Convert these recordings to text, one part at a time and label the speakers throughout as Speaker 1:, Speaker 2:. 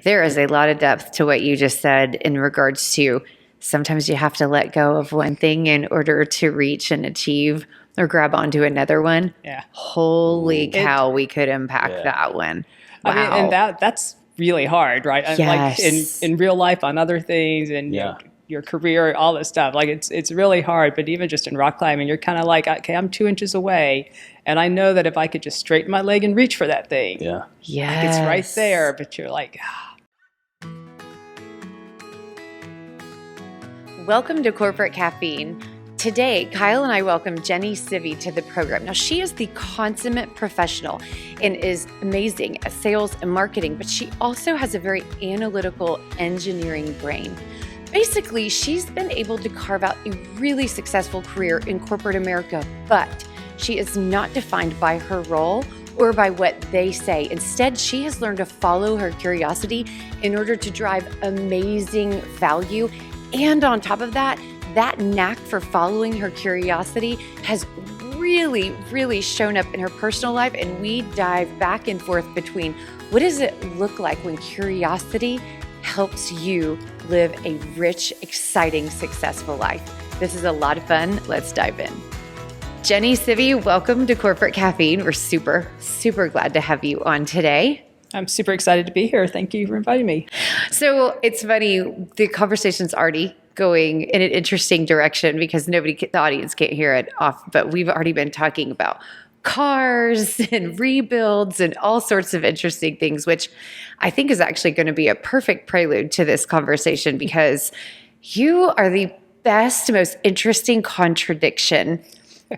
Speaker 1: There is a lot of depth to what you just said in regards to sometimes you have to let go of one thing in order to reach and achieve or grab onto another one.
Speaker 2: Yeah.
Speaker 1: Holy cow, we could unpack that one. Wow.
Speaker 2: I mean, and that's really hard, right?
Speaker 1: Yes.
Speaker 2: Like in real life on other things and your career, all this stuff. Like it's really hard, but even just in rock climbing, you're kind of like, okay, I'm 2 inches away. And I know that if I could just straighten my leg and reach for that thing, like it's right there, but you're like,
Speaker 1: Welcome to Corporate Caffeine. Today, Kyle and I welcome Jenny Sivie to the program. Now, she is the consummate professional and is amazing at sales and marketing, but she also has a very analytical engineering brain. Basically, she's been able to carve out a really successful career in corporate America, but she is not defined by her role or by what they say. Instead, she has learned to follow her curiosity in order to drive amazing value. And on top of that, that knack for following her curiosity has really, really shown up in her personal life. And we dive back and forth between what does it look like when curiosity helps you live a rich, exciting, successful life. This is a lot of fun. Let's dive in. Jenny Sivie, welcome to Corporate Caffeine. We're super, super glad to have you on today.
Speaker 2: I'm super excited to be here. Thank you for inviting me.
Speaker 1: So it's funny, the conversation's already going in an interesting direction because the audience can't hear it off, but we've already been talking about cars and rebuilds and all sorts of interesting things, which I think is actually going to be a perfect prelude to this conversation because you are the best, most interesting contradiction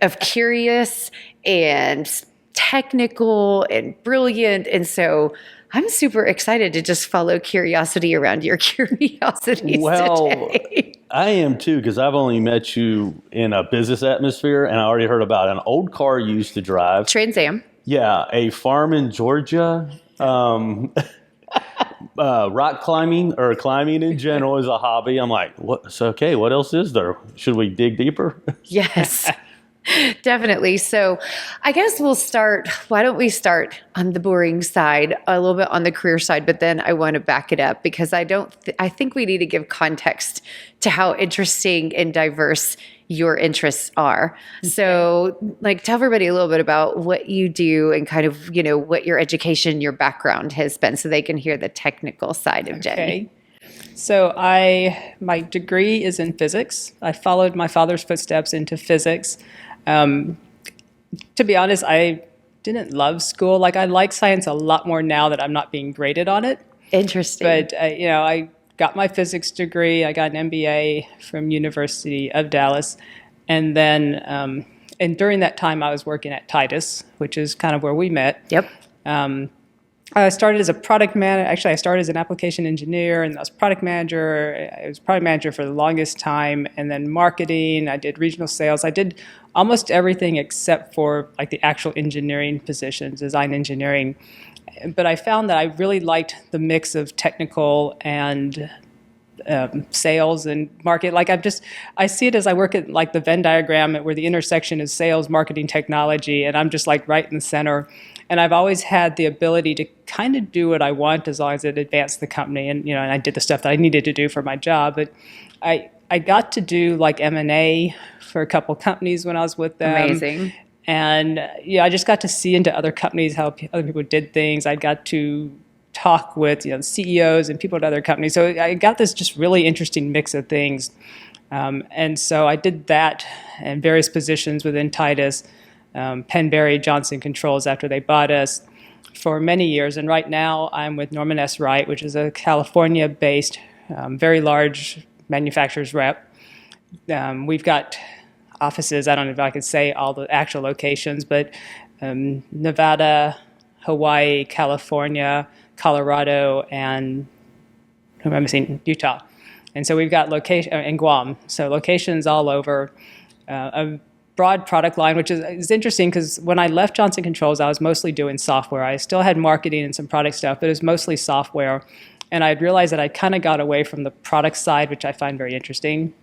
Speaker 1: of curious and technical and brilliant. And so I'm super excited to just follow curiosity around your curiosities today.
Speaker 3: I am too, because I've only met you in a business atmosphere and I already heard about an old car you used to drive.
Speaker 1: Trans Am.
Speaker 3: Yeah, a farm in Georgia. Rock climbing or climbing in general is a hobby. I'm like, what else is there? Should we dig deeper?
Speaker 1: Yes. Definitely. So I guess why don't we start on the boring side, a little bit on the career side, but then I want to back it up because I think we need to give context to how interesting and diverse your interests are. So tell everybody a little bit about what you do and kind of, what your education, your background has been so they can hear the technical side of Jenny.
Speaker 2: So my degree is in physics. I followed my father's footsteps into physics. To be honest, I didn't love school. Like I like science a lot more now that I'm not being graded on it.
Speaker 1: Interesting.
Speaker 2: But, I got my physics degree. I got an MBA from University of Dallas. And then, and during that time I was working at Titus, which is kind of where we met.
Speaker 1: Yep.
Speaker 2: I started as a product manager. Actually, I started as an application engineer, and I was product manager. I was product manager for the longest time, and then marketing. I did regional sales. I did almost everything except for like the actual engineering positions, design engineering. But I found that I really liked the mix of technical and sales and market. Like I see it as I work at like the Venn diagram where the intersection is sales, marketing, technology, and I'm just like right in the center. And I've always had the ability to kind of do what I want as long as it advanced the company. And, and I did the stuff that I needed to do for my job. But I got to do like M&A for a couple companies when I was with them.
Speaker 1: Amazing.
Speaker 2: And, I just got to see into other companies how other people did things. I got to talk with, the CEOs and people at other companies. So I got this just really interesting mix of things. And so I did that in various positions within Titus. Penberry Johnson Controls after they bought us for many years. And right now I'm with Norman S. Wright, which is a California-based, very large manufacturer's rep. We've got offices, I don't know if I could say all the actual locations, but Nevada, Hawaii, California, Colorado, and who am I missing? Utah. And so we've got location in Guam. So locations all over. A broad product line, which is interesting because when I left Johnson Controls, I was mostly doing software. I still had marketing and some product stuff, but it was mostly software. And I'd realized that I kind of got away from the product side, which I find very interesting.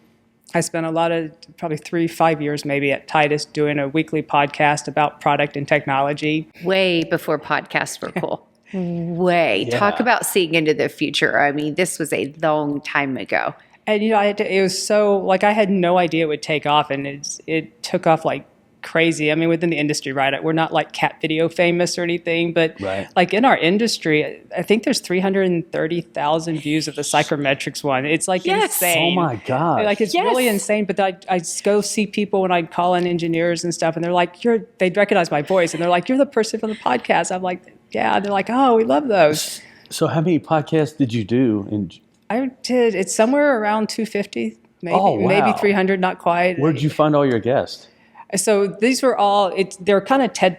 Speaker 2: I spent a lot of, probably 3-5 years maybe at Titus doing a weekly podcast about product and technology.
Speaker 1: Way before podcasts were cool. way.
Speaker 3: Yeah.
Speaker 1: Talk about seeing into the future. I mean, this was a long time ago.
Speaker 2: And, it was so, like, I had no idea it would take off, and it took off like crazy. I mean, within the industry, right? We're not like cat video famous or anything, but like in our industry, I think there's 330,000 views of the psychometrics one. It's like insane.
Speaker 3: Oh my God.
Speaker 2: Like it's really insane. But I go see people when I call in engineers and stuff, and they're like, they'd recognize my voice, and they're like, you're the person from the podcast. I'm like, yeah. And they're like, oh, we love those.
Speaker 3: So how many podcasts did you do?
Speaker 2: I did. It's somewhere around 250, maybe 300, not quite.
Speaker 3: Where did you find all your guests?
Speaker 2: So these were all, they're kind of Khan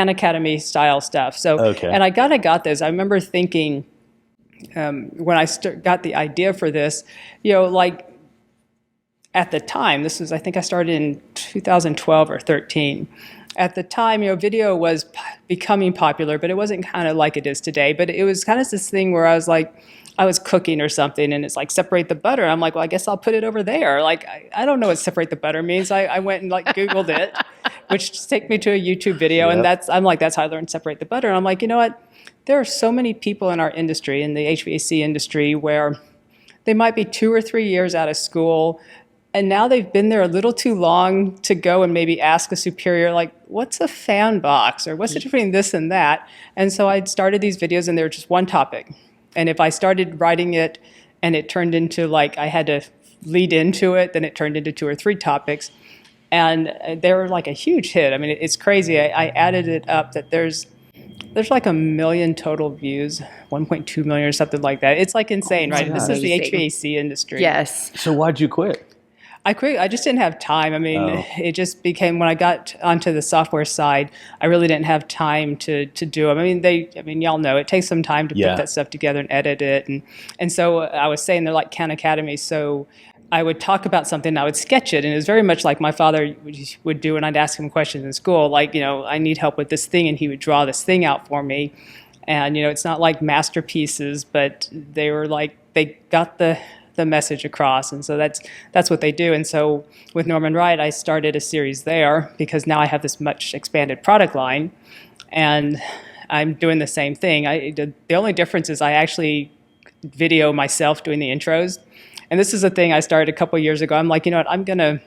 Speaker 2: Academy style stuff. So, and I got those. I remember thinking when I got the idea for this, like at the time, I think I started in 2012 or 13. At the time, video was becoming popular, but it wasn't kind of like it is today. But it was kind of this thing where I was like, I was cooking or something, and it's like, separate the butter. I'm like, well, I guess I'll put it over there. Like, I don't know what separate the butter means. I went and like Googled it, which took me to a YouTube video. And that's how I learned separate the butter. And I'm like, you know what? There are so many people in our industry, in the HVAC industry, where they might be 2 or 3 years out of school, and now they've been there a little too long to go and maybe ask a superior, like, what's a fan box? Or what's the difference between this and that? And so I started these videos, and they were just one topic. And if I started writing it and it turned into like I had to lead into it, then it turned into 2 or 3 topics. And they were like a huge hit. I mean, it's crazy. I added it up that there's like 1 million total views, 1.2 million or something like that. It's like insane, right? This is the HVAC industry.
Speaker 1: Yes.
Speaker 3: So why'd you quit?
Speaker 2: I quit. I just didn't have time. I mean, it just became, when I got onto the software side, I really didn't have time to do them. I mean, y'all know it takes some time to put that stuff together and edit it. And so I was saying they're like Khan Academy. So I would talk about something and I would sketch it. And it was very much like my father would do when I'd ask him questions in school, like, I need help with this thing. And he would draw this thing out for me. And, it's not like masterpieces, but they were like, they got the message across. And so that's what they do. And so with Norman Wright, I started a series there because now I have this much expanded product line, and I'm doing the same thing. The only difference is I actually video myself doing the intros. And this is a thing I started a couple of years ago. I'm like, you know what, I'm gonna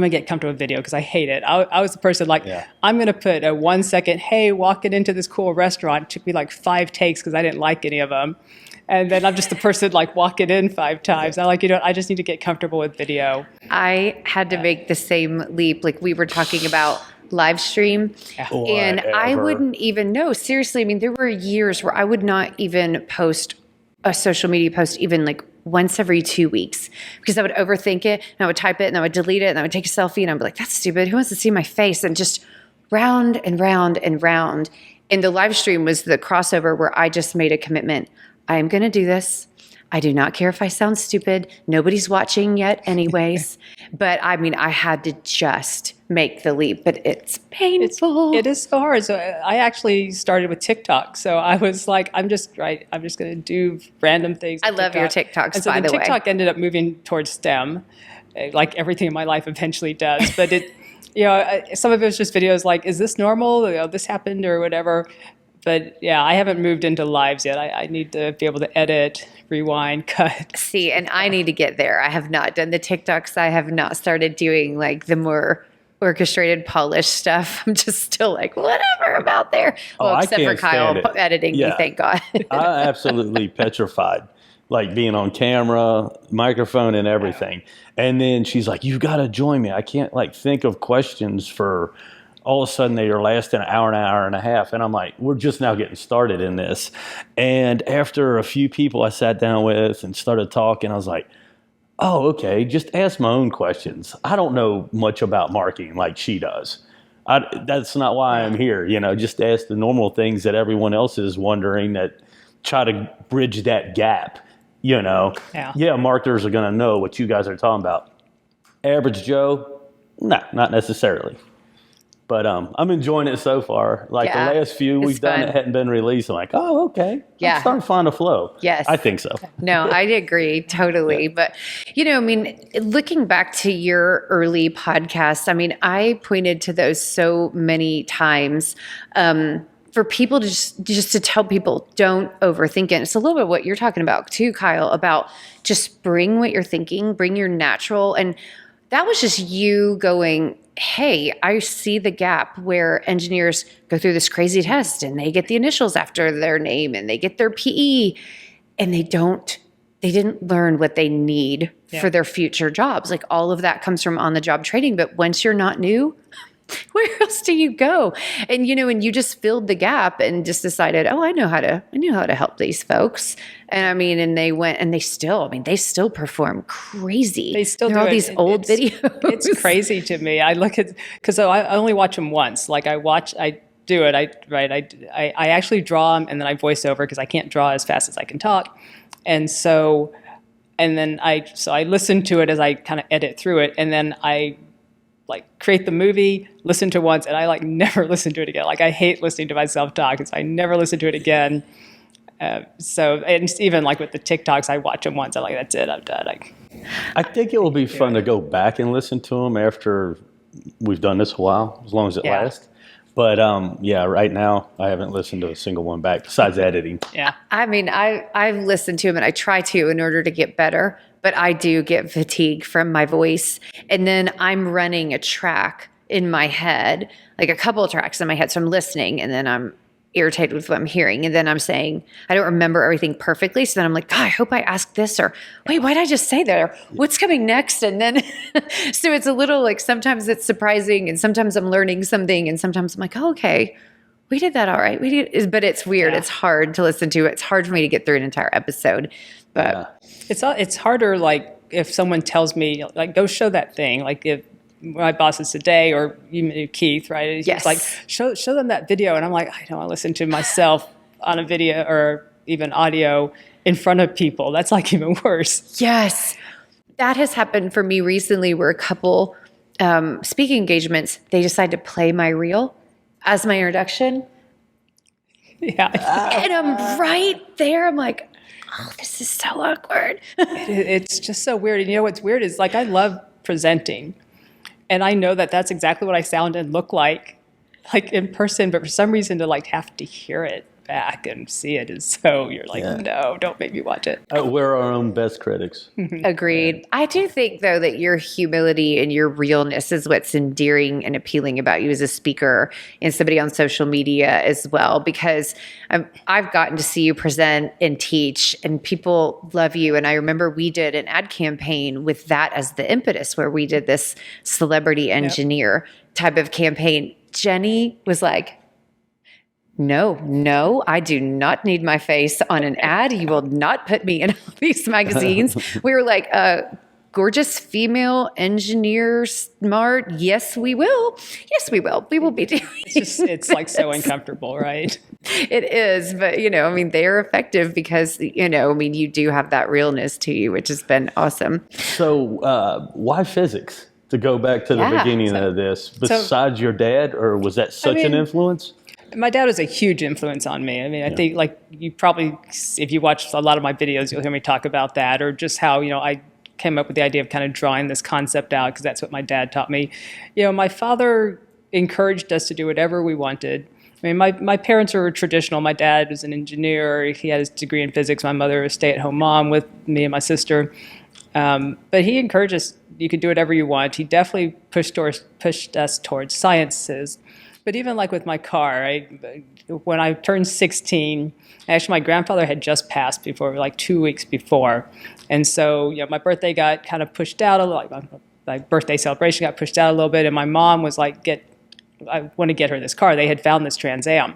Speaker 2: get comfortable with video because I hate it. I was the person like, I'm going to put a 1 second, hey, walking into this cool restaurant. It took me like 5 takes because I didn't like any of them. And then I'm just the person like walking in 5 times. I'm like, I just need to get comfortable with video.
Speaker 1: I had to make the same leap. Like we were talking about live stream and I wouldn't even know. Seriously, I mean, there were years where I would not even post a social media post even like once every 2 weeks because I would overthink it and I would type it and I would delete it and I would take a selfie and I'd be like, that's stupid. Who wants to see my face? And just round and round and round. And the live stream was the crossover where I just made a commitment. I am going to do this. I do not care if I sound stupid. Nobody's watching yet anyways. But I mean, I had to just make the leap, but it's painful.
Speaker 2: It is so hard. So I actually started with TikTok. So I was like, I'm just going to do random things.
Speaker 1: I love your TikToks,
Speaker 2: and so
Speaker 1: by the way.
Speaker 2: TikTok ended up moving towards STEM, like everything in my life eventually does. But some of it was just videos like, is this normal? This happened or whatever. But yeah, I haven't moved into lives yet. I need to be able to edit, rewind, cut.
Speaker 1: See, and I need to get there. I have not done the TikToks. I have not started doing like the more orchestrated, polished stuff. I'm just still like, whatever about there. Well, except for Kyle editing me, thank God.
Speaker 3: I'm absolutely petrified, like being on camera, microphone and everything. And then she's like, you've got to join me. I can't like think of questions for... All of a sudden, they are lasting an hour and a half. And I'm like, we're just now getting started in this. And after a few people I sat down with and started talking, I was like, oh, okay, just ask my own questions. I don't know much about marketing like she does. That's not why I'm here. Just ask the normal things that everyone else is wondering, that try to bridge that gap. Marketers are going to know what you guys are talking about. Average Joe, not necessarily. But I'm enjoying it so far. Like the last few we've done, it hadn't been released. I'm like, oh, okay. I'm starting to find a flow.
Speaker 1: Yes.
Speaker 3: I think so.
Speaker 1: No, I agree totally. But, looking back to your early podcasts, I mean, I pointed to those so many times. for people to just to tell people, don't overthink it. It's a little bit what you're talking about too, Kyle, about just bring what you're thinking, bring your natural. And that was just you going, hey, I see the gap where engineers go through this crazy test and they get the initials after their name and they get their PE and they didn't learn what they need for their future jobs. Like all of that comes from on the job training. But once you're not new, where else do you go? And, and you just filled the gap and just decided, oh, I knew how to help these folks. And I mean, and they went and they still perform crazy.
Speaker 2: They still
Speaker 1: do all these old videos.
Speaker 2: It's crazy to me. I look at, because I only watch them once. Like I actually draw them and then I voice over because I can't draw as fast as I can talk. And then I listen to it as I kind of edit through it. And then I create the movie, listen to once, and I never listen to it again. I hate listening to myself talk, so I never listen to it again. And even with the TikToks, I watch them once. I'm like, that's it, I'm done.
Speaker 3: I think it will be fun to go back and listen to them after we've done this a while, as long as it lasts. But right now I haven't listened to a single one back besides editing.
Speaker 2: Yeah.
Speaker 1: I mean, I've listened to them and I try to in order to get better, but I do get fatigue from my voice. And then I'm running a track in my head, like a couple of tracks in my head. So I'm listening and then I'm irritated with what I'm hearing. And then I'm saying, I don't remember everything perfectly. So then I'm like, God, I hope I asked this, or wait, why did I just say that? Or what's coming next? And then, so it's a little sometimes it's surprising and sometimes I'm learning something and sometimes I'm like, oh, okay, we did that. All right. But it's weird. Yeah. It's hard to listen to. It's hard for me to get through an entire episode, but
Speaker 2: it's harder. If someone tells me go show that thing, if my bosses today or even Keith, right? He's show them that video. And I'm like, I don't want to listen to myself on a video or even audio in front of people. That's even worse.
Speaker 1: Yes. That has happened for me recently where a couple speaking engagements, they decide to play my reel as my introduction.
Speaker 2: Yeah.
Speaker 1: And I'm right there. I'm like, oh, this is so awkward.
Speaker 2: It's just so weird. And what's weird is I love presenting. And I know that that's exactly what I sound and look like in person, but for some reason to have to hear it back and see it is so, you're no, don't make me watch it.
Speaker 3: We're our own best critics.
Speaker 1: Agreed. I do think though that your humility and your realness is what's endearing and appealing about you as a speaker and somebody on social media as well, because I've gotten to see you present and teach and people love you. And I remember we did an ad campaign with that as the impetus where we did this celebrity engineer type of campaign. Jenny was like, no, I do not need my face on an ad. You will not put me in all these magazines. We were like, gorgeous female engineer, smart. Yes, we will. Yes, we will. We will be doing
Speaker 2: it's so uncomfortable, right?
Speaker 1: It is. But, they are effective because, you do have that realness to you, which has been awesome.
Speaker 3: So why physics? To go back to the beginning of this, besides your dad, or was that such an influence?
Speaker 2: My dad was a huge influence on me. I think you probably, if you watch a lot of my videos, you'll hear me talk about that, or just how, I came up with the idea of kind of drawing this concept out because that's what my dad taught me. My father encouraged us to do whatever we wanted. My parents were traditional. My dad was an engineer. He had his degree in physics. My mother was a stay-at-home mom with me and my sister. But he encouraged us, you could do whatever you want. He definitely pushed us towards sciences. But even with my car, when I turned 16, actually my grandfather had just passed before, 2 weeks before. And so, my birthday got kind of pushed out a little, my birthday celebration got pushed out a little bit. And my mom was like, I want to get her this car. They had found this Trans Am.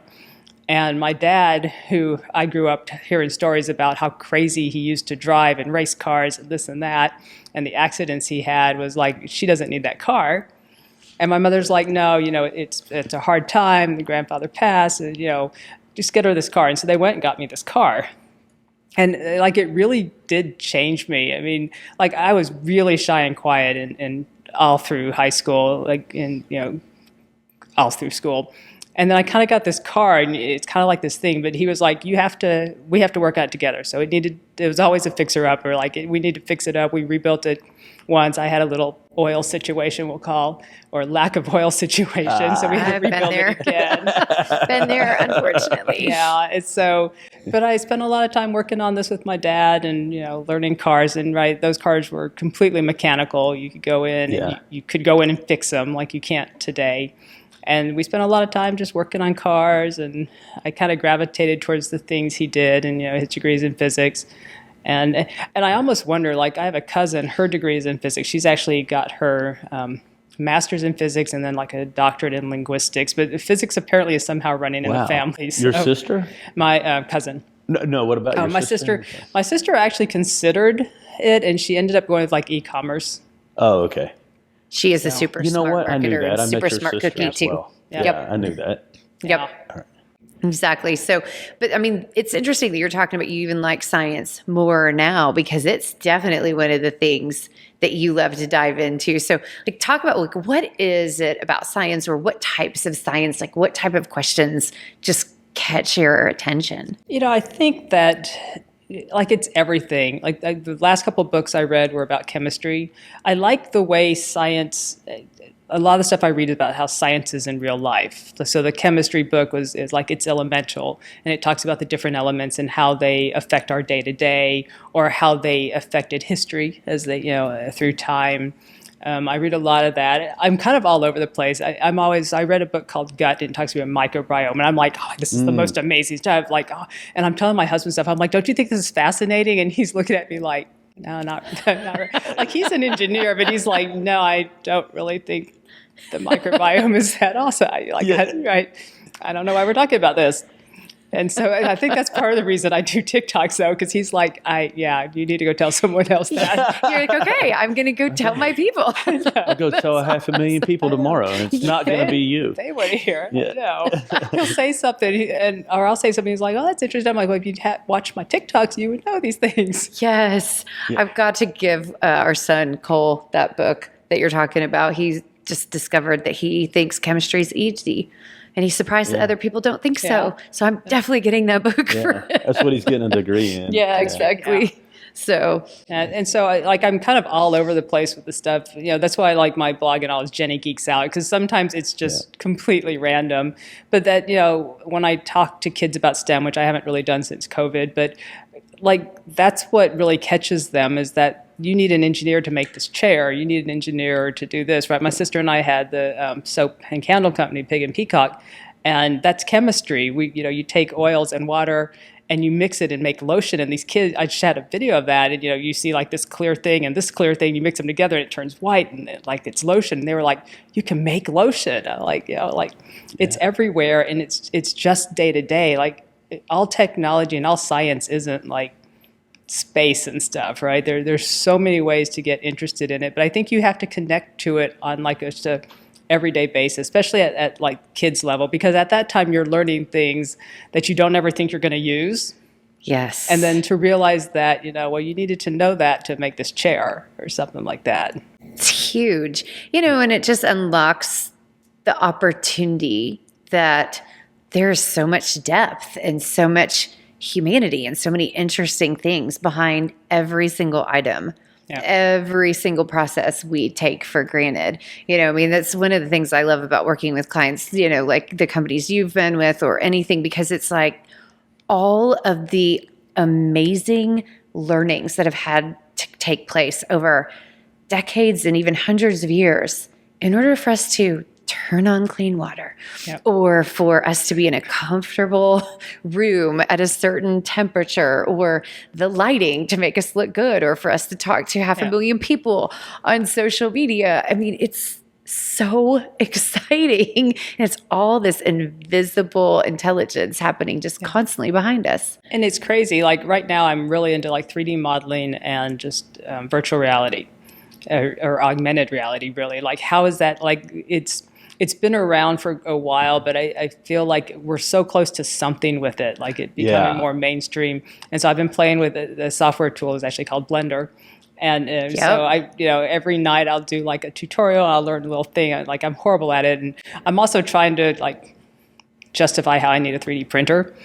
Speaker 2: And my dad, who I grew up hearing stories about how crazy he used to drive and race cars and this and that, and the accidents he had, was like, she doesn't need that car. And my mother's like, no, it's a hard time. The grandfather passed, and, just get her this car. And so they went and got me this car. And it really did change me. I was really shy and quiet and all through high school, all through school. And then I kind of got this car, and it's kind of like this thing, but he was like, we have to work out together. So it was always a fixer up, or like, we need to fix it up. We rebuilt it once. I had a little oil situation, we'll call, or lack of oil situation. So we had to rebuild it again.
Speaker 1: Been there, unfortunately.
Speaker 2: Yeah. But I spent a lot of time working on this with my dad and, learning cars. And those cars were completely mechanical. You could go in and you could go in and fix them like you can't today. And we spent a lot of time just working on cars, and I kind of gravitated towards the things he did, and his degrees in physics. And I almost wonder, like, I have a cousin, her degree is in physics. She's actually got her master's in physics and then like a doctorate in linguistics. But physics apparently is somehow running in the family.
Speaker 3: Your sister?
Speaker 2: My cousin.
Speaker 3: No, what about your
Speaker 2: my sister? My sister actually considered it, and she ended up going with like e-commerce.
Speaker 3: Oh, okay.
Speaker 1: She is a super smart marketer.
Speaker 3: I knew that. I
Speaker 1: super
Speaker 3: met your
Speaker 1: smart
Speaker 3: sister
Speaker 1: cookie
Speaker 3: as
Speaker 1: too.
Speaker 3: well.
Speaker 2: Yeah.
Speaker 3: Yeah, I knew that.
Speaker 1: Yep.
Speaker 2: Yeah.
Speaker 1: Exactly. So, but I mean, it's interesting that you're talking about you even like science more now, because it's definitely one of the things that you love to dive into. So, like, talk about like, what is it about science, or what types of science, like what type of questions just catch your attention?
Speaker 2: I think that like it's everything. Like the last couple of books I read were about chemistry. I like the way science. A lot of the stuff I read is about how science is in real life. So the chemistry book is like it's elemental, and it talks about the different elements and how they affect our day to day, or how they affected history as they through time. I read a lot of that. I'm kind of all over the place. I read a book called Gut, and it talks about microbiome, and I'm like, this is the most amazing stuff. Like, and I'm telling my husband stuff. I'm like, don't you think this is fascinating? And he's looking at me like, no, not really. Like, he's an engineer, but he's like, no, I don't really think the microbiome is that awesome. Right? I don't know why we're talking about this. And so I think that's part of the reason I do TikToks, though, because he's like, you need to go tell someone else that.
Speaker 1: You're like, okay, I'm going to go tell my people.
Speaker 3: I'll go tell 500,000 people tomorrow, and it's not going to be you.
Speaker 2: They want to hear.
Speaker 3: Yeah.
Speaker 2: No. He'll say something, or I'll say something. He's like, oh, that's interesting. I'm like, well, if you'd watch my TikToks, you would know these things.
Speaker 1: Yes. Yeah. I've got to give our son, Cole, that book that you're talking about. He's just discovered that he thinks chemistry is easy. And he's surprised that other people don't think so. So I'm definitely getting that book for him.
Speaker 3: That's what he's getting a degree in.
Speaker 1: Yeah, exactly. Yeah. So,
Speaker 2: and so I'm kind of all over the place with the stuff. That's why I like my blog and all is Jenny Geeks Out, because sometimes it's just completely random. But that, when I talk to kids about STEM, which I haven't really done since COVID, but like that's what really catches them, is that you need an engineer to make this chair. You need an engineer to do this, right? My sister and I had the soap and candle company, Pig and Peacock, and that's chemistry. You take oils and water and you mix it and make lotion. And these kids, I just had a video of that, and you see like this clear thing and this clear thing. You mix them together and it turns white, and it's lotion. And they were like, "You can make lotion." It's everywhere, and it's just day to day. Like all technology and all science isn't like space and stuff, right? There's so many ways to get interested in it, but I think you have to connect to it on like just a everyday basis, especially at like kids level, because at that time you're learning things that you don't ever think you're going to use.
Speaker 1: Yes.
Speaker 2: And then to realize that, you needed to know that to make this chair or something like that.
Speaker 1: It's huge, and it just unlocks the opportunity that there's so much depth and so much humanity and so many interesting things behind every single item, every single process we take for granted. That's one of the things I love about working with clients, like the companies you've been with or anything, because it's like all of the amazing learnings that have had to take place over decades and even hundreds of years in order for us to turn on clean water, or for us to be in a comfortable room at a certain temperature, or the lighting to make us look good, or for us to talk to 500,000 people on social media. I mean, it's so exciting. And it's all this invisible intelligence happening just constantly behind us.
Speaker 2: And it's crazy. Like right now, I'm really into like 3D modeling and just virtual reality or augmented reality, really. Like, how is that? Like, it's been around for a while, but I feel like we're so close to something with it, like it becoming more mainstream. And so I've been playing with the software tool is actually called Blender. And so I, every night I'll do like a tutorial. I'll learn a little thing. I'm horrible at it. And I'm also trying to like justify how I need a 3D printer.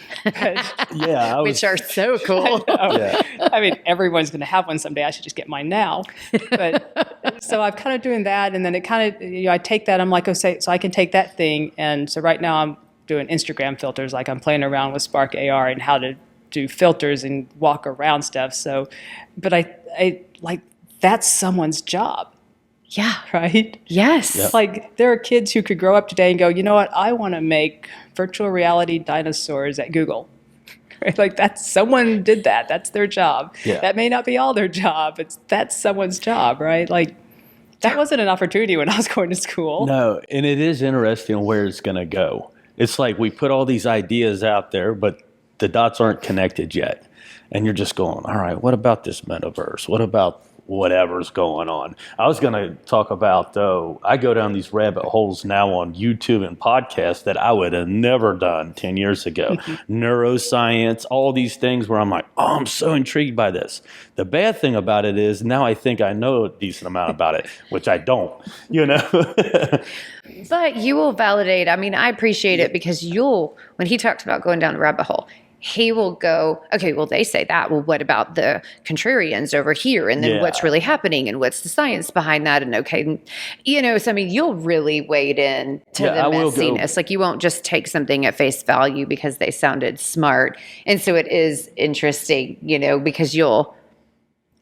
Speaker 3: Yeah,
Speaker 1: which are so cool.
Speaker 3: Yeah.
Speaker 2: I mean, everyone's going to have one someday. I should just get mine now. But so I'm kind of doing that, and then it kind of, I take that. I'm like, oh, so I can take that thing, and so right now I'm doing Instagram filters. Like I'm playing around with Spark AR and how to do filters and walk around stuff. So, but I like that's someone's job.
Speaker 1: Yeah.
Speaker 2: Right?
Speaker 1: Yes.
Speaker 3: Yep.
Speaker 2: Like there are kids who could grow up today and go, you know what? I want to make virtual reality dinosaurs at Google. Right? Like someone did that. That's their job.
Speaker 3: Yeah.
Speaker 2: That may not be all their job. That's someone's job, right? Like that wasn't an opportunity when I was going to school.
Speaker 3: No, and it is interesting where it's going to go. It's like we put all these ideas out there, but the dots aren't connected yet. And you're just going, all right, what about this metaverse? What about whatever's going on? I was going to talk about, though, I go down these rabbit holes now on YouTube and podcasts that I would have never done 10 years ago. Neuroscience, all these things where I'm like, oh, I'm so intrigued by this. The bad thing about it is now I think I know a decent amount about it, which I don't,
Speaker 1: But you will validate. I mean, I appreciate it because when he talks about going down the rabbit hole, he will go, okay, well, they say that. Well, what about the contrarians over here? And then what's really happening and what's the science behind that? And okay, so I mean, you'll really wade in to the messiness. Like you won't just take something at face value because they sounded smart. And so it is interesting, because you'll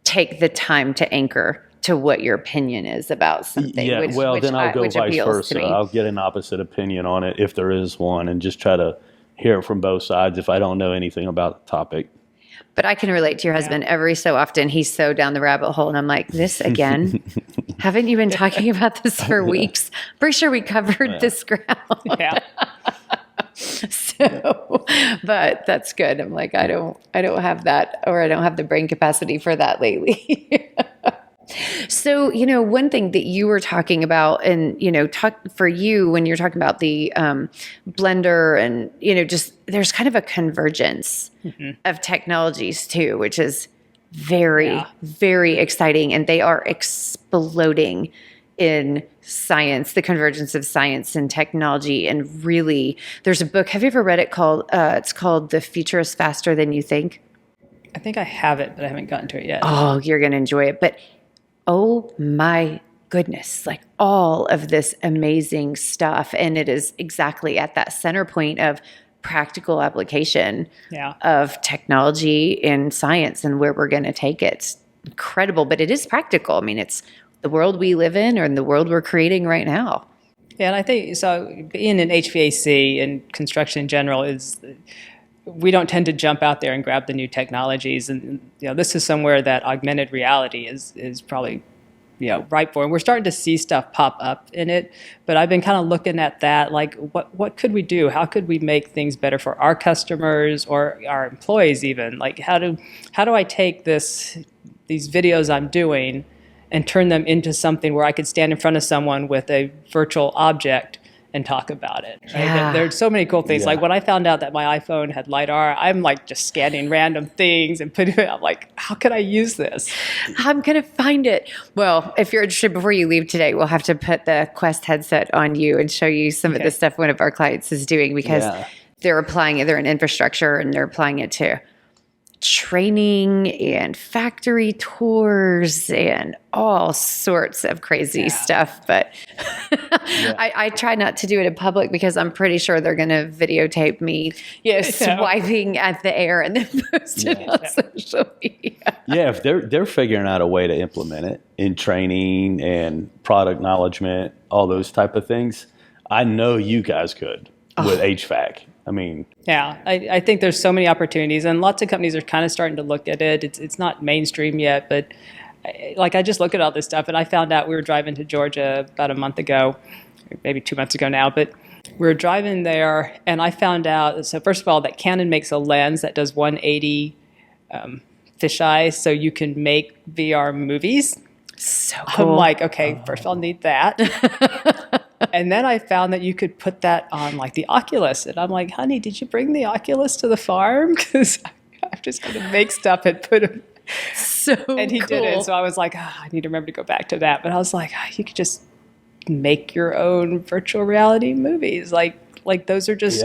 Speaker 1: take the time to anchor to what your opinion is about something.
Speaker 3: Yeah, then I'll go vice versa.
Speaker 1: To me.
Speaker 3: I'll get an opposite opinion on it if there is one and just try to hear it from both sides if I don't know anything about the topic.
Speaker 1: But I can relate to your husband every so often. He's so down the rabbit hole, and I'm like, this again? Haven't you been talking about this for weeks? Pretty sure we covered this ground.
Speaker 2: Yeah.
Speaker 1: So, but that's good. I'm like, I don't have that, or I don't have the brain capacity for that lately. So, one thing that you were talking about and, for you when you're talking about the blender and, just there's kind of a convergence of technologies too, which is very, very exciting. And they are exploding in science, the convergence of science and technology. And really, there's a book. Have you ever read it it's called The Future is Faster Than You Think?
Speaker 2: I think I have it, but I haven't gotten to it yet.
Speaker 1: Oh, you're going to enjoy it. But oh my goodness, like all of this amazing stuff. And it is exactly at that center point of practical application of technology in science and where we're going to take it. It's incredible, but it is practical. I mean, it's the world we live in or in the world we're creating right now.
Speaker 2: Yeah, and I think, so being in HVAC and construction in general we don't tend to jump out there and grab the new technologies. And, this is somewhere that augmented reality is probably, ripe for. And we're starting to see stuff pop up in it. But I've been kind of looking at that, like, what could we do? How could we make things better for our customers or our employees even? Like, how do I take these videos I'm doing and turn them into something where I could stand in front of someone with a virtual object and talk about it. Right?
Speaker 1: Yeah.
Speaker 2: There's so many cool things. Like when I found out that my iPhone had LiDAR, I'm like just scanning random things and putting it. I'm like, how can I use this?
Speaker 1: I'm going to find it. Well, if you're interested, before you leave today, we'll have to put the Quest headset on you and show you some of the stuff one of our clients is doing because they're applying it. They're in infrastructure and they're applying it to training and factory tours and all sorts of crazy stuff. But I try not to do it in public because I'm pretty sure they're going to videotape me, swiping at the air and then post it on social media.
Speaker 3: Yeah, if they're figuring out a way to implement it in training and product acknowledgement, all those type of things, I know you guys could with HVAC. I mean,
Speaker 2: I think there's so many opportunities, and lots of companies are kind of starting to look at it. It's not mainstream yet, but I just look at all this stuff, and I found out we were driving to Georgia about a month ago, maybe 2 months ago now, but we were driving there, and I found out, so first of all, that Canon makes a lens that does 180 fisheye, so you can make VR movies.
Speaker 1: So cool.
Speaker 2: I'm like, okay, first I'll need that. And then I found that you could put that on like the Oculus. And I'm like, honey, did you bring the Oculus to the farm? Because I'm just going to make stuff and put them. And he did it. So I was like, I need to remember to go back to that. But I was like, you could just make your own virtual reality movies. Like Like those are just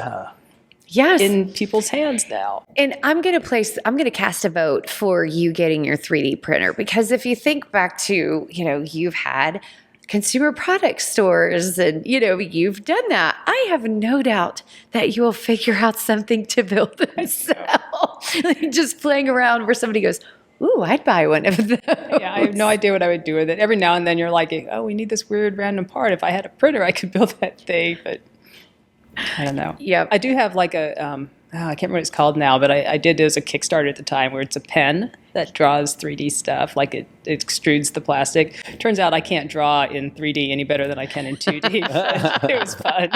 Speaker 1: Yes.
Speaker 2: in people's hands now.
Speaker 1: And I'm going to cast a vote for you getting your 3D printer, because if you think back to, you've had consumer product stores and, you've done that. I have no doubt that you will figure out something to build and sell. Like just playing around where somebody goes, ooh, I'd buy one of those.
Speaker 2: Yeah, I have no idea what I would do with it. Every now and then you're like, oh, we need this weird random part. If I had a printer, I could build that thing, but I don't know.
Speaker 1: Yeah.
Speaker 2: I do have like a, I can't remember what it's called now, but I did it as a Kickstarter at the time where it's a pen that draws 3D stuff, like it extrudes the plastic. Turns out I can't draw in 3D any better than I can in 2D. But it was fun.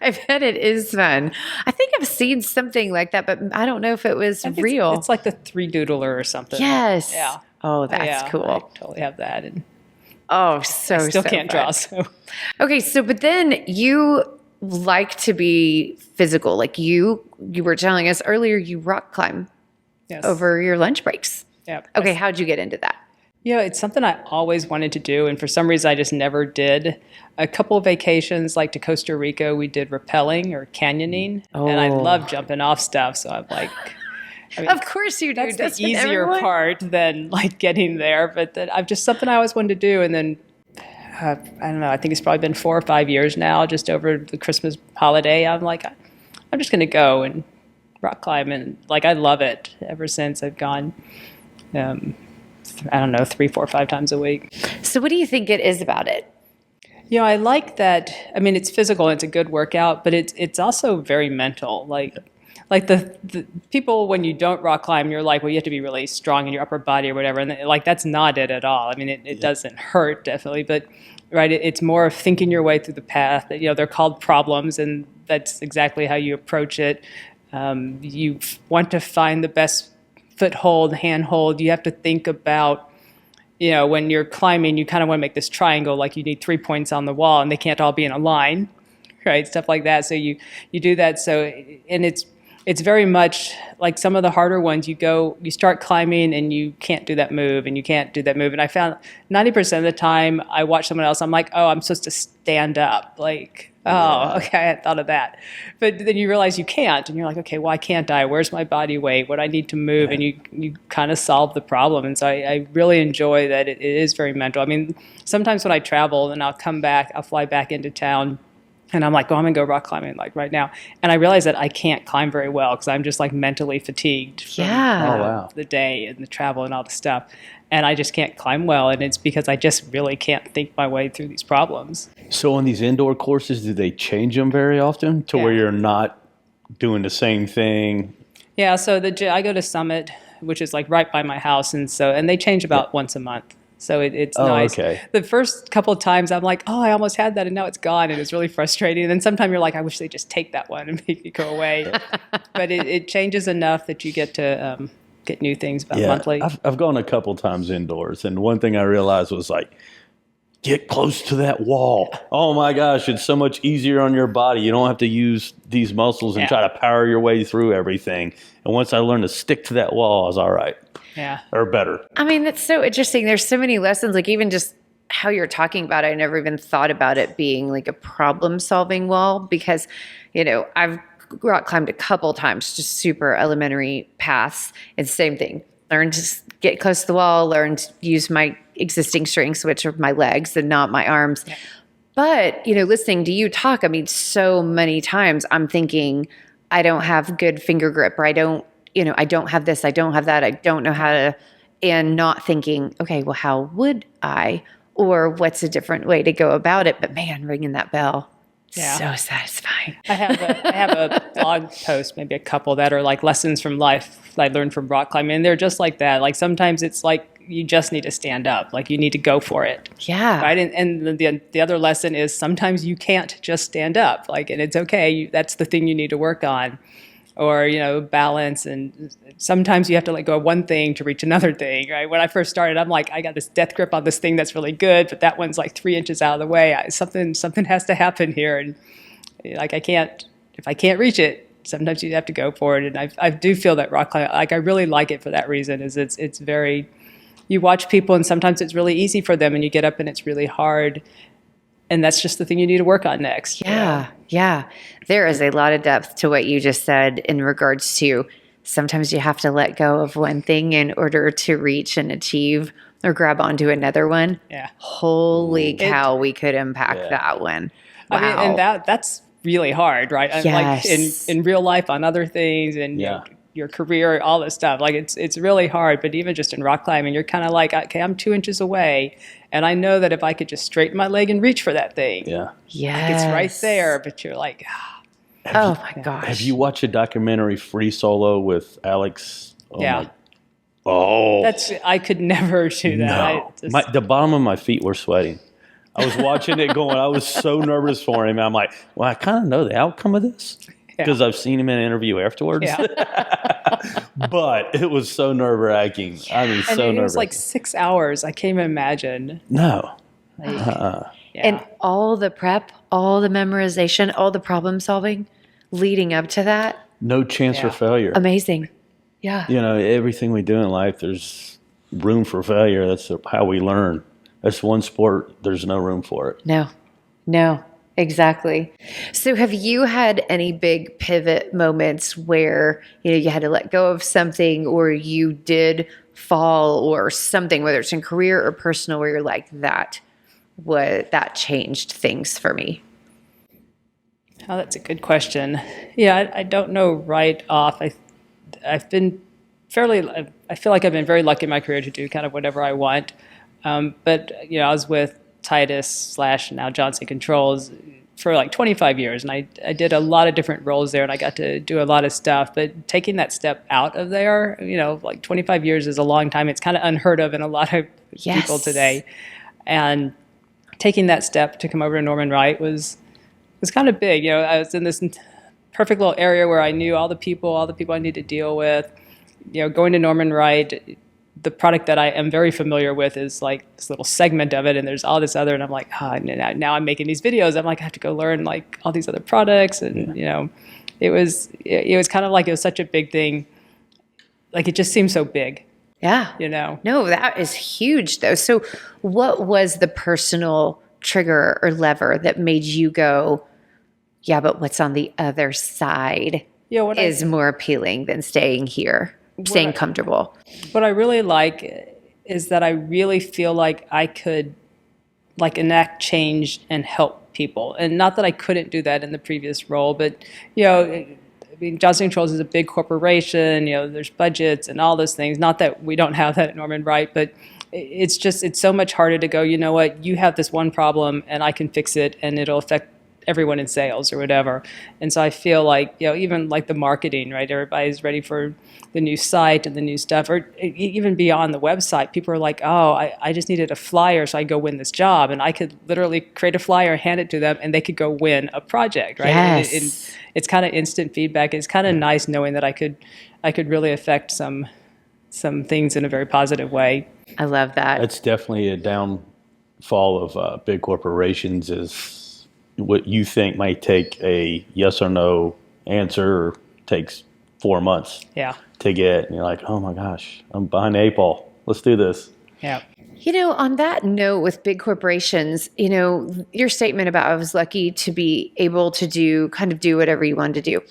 Speaker 1: I bet it is fun. I think I've seen something like that, but I don't know if it was real.
Speaker 2: It's like the 3Doodler or something.
Speaker 1: Yes.
Speaker 2: Yeah.
Speaker 1: Oh, that's cool.
Speaker 2: I totally have that. And
Speaker 1: oh,
Speaker 2: I
Speaker 1: so
Speaker 2: still can't
Speaker 1: fun.
Speaker 2: draw. So.
Speaker 1: Okay, but then you like to be physical. Like you were telling us earlier, you rock climb over your lunch breaks.
Speaker 2: Yeah.
Speaker 1: Okay, how'd you get into that?
Speaker 2: It's something I always wanted to do, and for some reason I just never did. A couple of vacations, like to Costa Rica, we did rappelling or canyoning, and I love jumping off stuff. So I'm like,
Speaker 1: of course you do.
Speaker 2: That's the easier part than like getting there. But I've just something I always wanted to do, and then I don't know. I think it's probably been 4 or 5 years now, just over the Christmas holiday. I'm like, I'm just going to go and rock climb, and like I love it ever since. I've gone. I don't know, 3, 4, 5 times a week.
Speaker 1: So what do you think it is about it?
Speaker 2: I like that. I mean, it's physical, it's a good workout, but it's also very mental. Like the people, when you don't rock climb, you're like, well, you have to be really strong in your upper body or whatever. And like, that's not it at all. I mean, it doesn't hurt, definitely, but right, it's more of thinking your way through the path. They're called problems, and that's exactly how you approach it. You want to find the best foothold, handhold. You have to think about, when you're climbing, you kind of want to make this triangle, like you need 3 points on the wall and they can't all be in a line, right? Stuff like that. So you do that. So, and it's very much like some of the harder ones, you start climbing and you can't do that move and you can't do that move. And I found 90% of the time I watch someone else, I'm like, oh, I'm supposed to stand up. Like, okay, I hadn't thought of that. But then you realize you can't, and you're like, okay, why can't I? Where's my body weight? What I need to move? And you kind of solve the problem. And so I really enjoy that it is very mental. I mean, sometimes when I travel and I'll fly back into town, and I'm like, I'm going to go rock climbing like right now. And I realize that I can't climb very well because I'm just like mentally fatigued from the day and the travel and all the stuff. And I just can't climb well. And it's because I just really can't think my way through these problems.
Speaker 3: So on these indoor courses, do they change them very often to where you're not doing the same thing? Yeah,
Speaker 2: so I go to Summit, which is like right by my house. And they change about once a month. So it's nice. Okay. The first couple of times I'm like, I almost had that and now it's gone, and it's really frustrating. And then sometimes you're like, I wish they just take that one and make it go away. But it changes enough that you get to get new things about monthly.
Speaker 3: I've gone a couple times indoors, and one thing I realized was like, get close to that wall. Oh my gosh, it's so much easier on your body. You don't have to use these muscles and try to power your way through everything. And once I learned to stick to that wall, I was all right.
Speaker 2: Yeah.
Speaker 3: Or better.
Speaker 1: I mean, that's so interesting. There's so many lessons, like even just how you're talking about it. I never even thought about it being like a problem-solving wall, because, I've rock climbed a couple times, just super elementary paths. It's the same thing. Learn to get close to the wall, learn to use my existing strengths, which are my legs and not my arms. Yeah. But, listening to you talk, I mean, so many times I'm thinking, I don't have good finger grip, or I don't have this, I don't have that, I don't know how to, and not thinking, okay, well, how would I, or what's a different way to go about it? But man, ringing that bell, so satisfying.
Speaker 2: I have a blog post, maybe a couple, that are like lessons from life I learned from rock climbing. And they're just like that. Like sometimes it's like you just need to stand up, like you need to go for it.
Speaker 1: Yeah.
Speaker 2: Right. And the other lesson is sometimes you can't just stand up, like, and it's okay. That's the thing you need to work on. Or, balance. And sometimes you have to let go of one thing to reach another thing, right? When I first started, I'm like, I got this death grip on this thing that's really good, but that one's like 3 inches out of the way. Something has to happen here. And like, if I can't reach it, sometimes you have to go for it. And I do feel that rock climbing, like I really like it for that reason, is it's very, you watch people and sometimes it's really easy for them and you get up and it's really hard. And that's just the thing you need to work on next.
Speaker 1: Yeah. Yeah. There is a lot of depth to what you just said in regards to sometimes you have to let go of one thing in order to reach and achieve or grab onto another one.
Speaker 2: Yeah.
Speaker 1: Holy cow, we could impact that one. Wow.
Speaker 2: I mean, and that's really hard, right?
Speaker 1: Yes.
Speaker 2: Like in real life on other things and your career, all this stuff. Like it's really hard, but even just in rock climbing, you're kind of like, okay, I'm 2 inches away. And I know that if I could just straighten my leg and reach for that thing, like it's right there. But you're like,
Speaker 1: oh my gosh.
Speaker 3: Have you watched a documentary, Free Solo, with Alex?
Speaker 2: I could never do that.
Speaker 3: No. The bottom of my feet were sweating. I was watching it going, I was so nervous for him. I'm like, well, I kind of know the outcome of this because I've seen him in an interview afterwards. Yeah. But it was so nerve-wracking.
Speaker 2: Yes.
Speaker 3: I mean, so nerve-wracking.
Speaker 2: It was like 6 hours. I can't even imagine.
Speaker 3: No.
Speaker 1: And all the prep, all the memorization, all the problem solving leading up to that.
Speaker 3: No chance for failure.
Speaker 1: Amazing. Yeah.
Speaker 3: You know, everything we do in life, there's room for failure. That's how we learn. That's one sport, there's no room for it.
Speaker 1: No, exactly. So have you had any big pivot moments where, you had to let go of something or you did fall or something, whether it's in career or personal, where you're like, that changed things for me?
Speaker 2: Oh, that's a good question. Yeah, I don't know right off. I've been I feel like I've been very lucky in my career to do kind of whatever I want. But, I was with Titus / now Johnson Controls for like 25 years. And I did a lot of different roles there and I got to do a lot of stuff. But taking that step out of there, like 25 years is a long time. It's kind of unheard of in a lot of people today. And taking that step to come over to Norman Wright was kind of big. I was in this perfect little area where I knew all the people I needed to deal with. Going to Norman Wright, the product that I am very familiar with is like this little segment of it, and there's all this other, and I'm like, now I'm making these videos. I'm like, I have to go learn like all these other products, and it was kind of like it was such a big thing. Like it just seemed so big.
Speaker 1: Yeah. No, that is huge though. So what was the personal trigger or lever that made you go, yeah, but what's on the other side is more appealing than staying here? Staying comfortable.
Speaker 2: What I really like is that I really feel like I could like enact change and help people. And not that I couldn't do that in the previous role, but Johnson Controls is a big corporation, there's budgets and all those things. Not that we don't have that at Norman Wright, but it's so much harder to go, you know what, you have this one problem and I can fix it and it'll affect everyone in sales or whatever. And so I feel like, even like the marketing, right? Everybody's ready for the new site and the new stuff, or even beyond the website. People are like, oh, I just needed a flyer so I go win this job. And I could literally create a flyer, hand it to them, and they could go win a project, right?
Speaker 1: Yes.
Speaker 2: And it's kind of instant feedback. It's kind of nice knowing that I could really affect some things in a very positive way.
Speaker 1: I love that.
Speaker 3: It's definitely a downfall of big corporations is what you think might take a yes or no answer takes 4 months to get. And you're like, oh my gosh, I'm behind the 8 ball. Let's do this.
Speaker 2: Yeah.
Speaker 1: On that note with big corporations, your statement about I was lucky to be able to do whatever you wanted to do.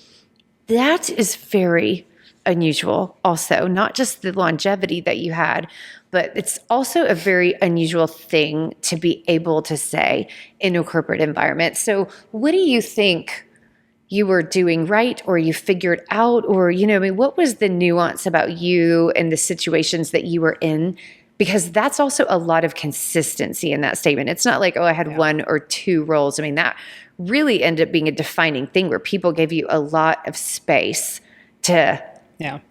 Speaker 1: That is very unusual also, not just the longevity that you had, but it's also a very unusual thing to be able to say in a corporate environment. So what do you think you were doing right or you figured out, or, what was the nuance about you and the situations that you were in? Because that's also a lot of consistency in that statement. It's not like, oh, I had 1 or 2 roles. I mean, that really ended up being a defining thing where people gave you a lot of space to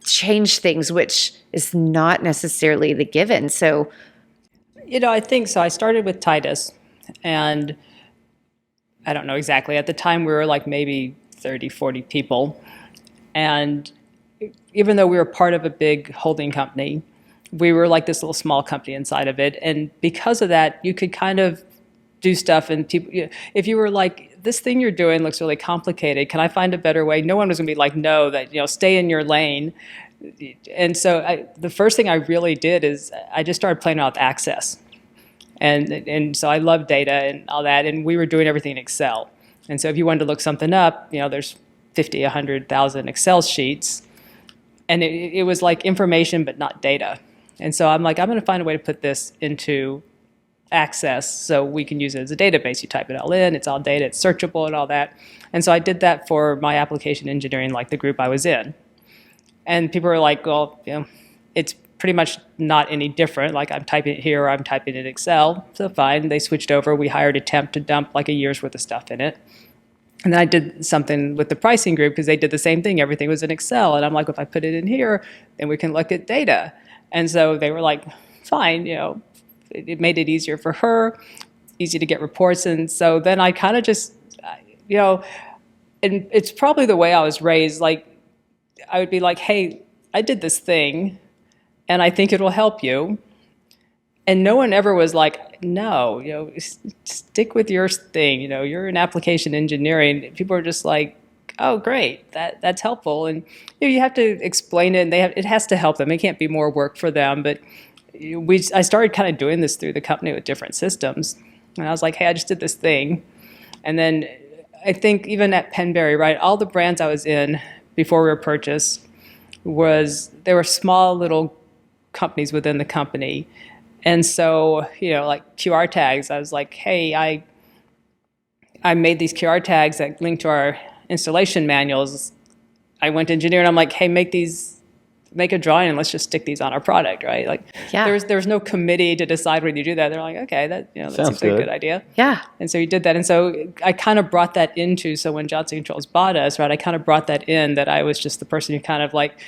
Speaker 1: change things, which is not necessarily the given. So,
Speaker 2: I think so. I started with Titus, and I don't know exactly. At the time, we were like maybe 30, 40 people. And even though we were part of a big holding company, we were like this little small company inside of it. And because of that, you could kind of do stuff, and people, if you were like, this thing you're doing looks really complicated, can I find a better way? No one was going to be like, no, that, stay in your lane. And so the first thing I really did is I just started playing around with access. And so I love data and all that. And we were doing everything in Excel. And so if you wanted to look something up, there's 50, 100,000 Excel sheets. And it was like information, but not data. And so I'm like, I'm going to find a way to put this into Access so we can use it as a database. You type it all in, it's all data, it's searchable and all that. And so I did that for my application engineering, like the group I was in. And people were like, well, it's pretty much not any different. Like I'm typing it here or I'm typing it in Excel. So fine. They switched over. We hired a temp to dump like a year's worth of stuff in it. And then I did something with the pricing group because they did the same thing. Everything was in Excel. And I'm like, if I put it in here, then we can look at data. And so they were like, fine, it made it easier for her, easy to get reports. And so then I kind of just, and it's probably the way I was raised. Like I would be like, hey, I did this thing and I think it will help you. And no one ever was like, no, stick with your thing. You're in application engineering. People are just like, oh, great, that's helpful. And you have to explain it. And it has to help them. It can't be more work for them. But I started kind of doing this through the company with different systems. And I was like, hey, I just did this thing. And then I think even at Penberry, right, all the brands I was in before we were purchased there were small little companies within the company. And so, like QR tags, I was like, hey, I made these QR tags that link to our installation manuals. I went to engineer and I'm like, hey, make a drawing and let's just stick these on our product, right? Like there was no committee to decide when you do that. They're like, okay, that seems like a good idea.
Speaker 1: Yeah.
Speaker 2: And so you did that. And so I kind of brought that into, so when Johnson Controls bought us, right, I kind of brought that in, that I was just the person who kind of like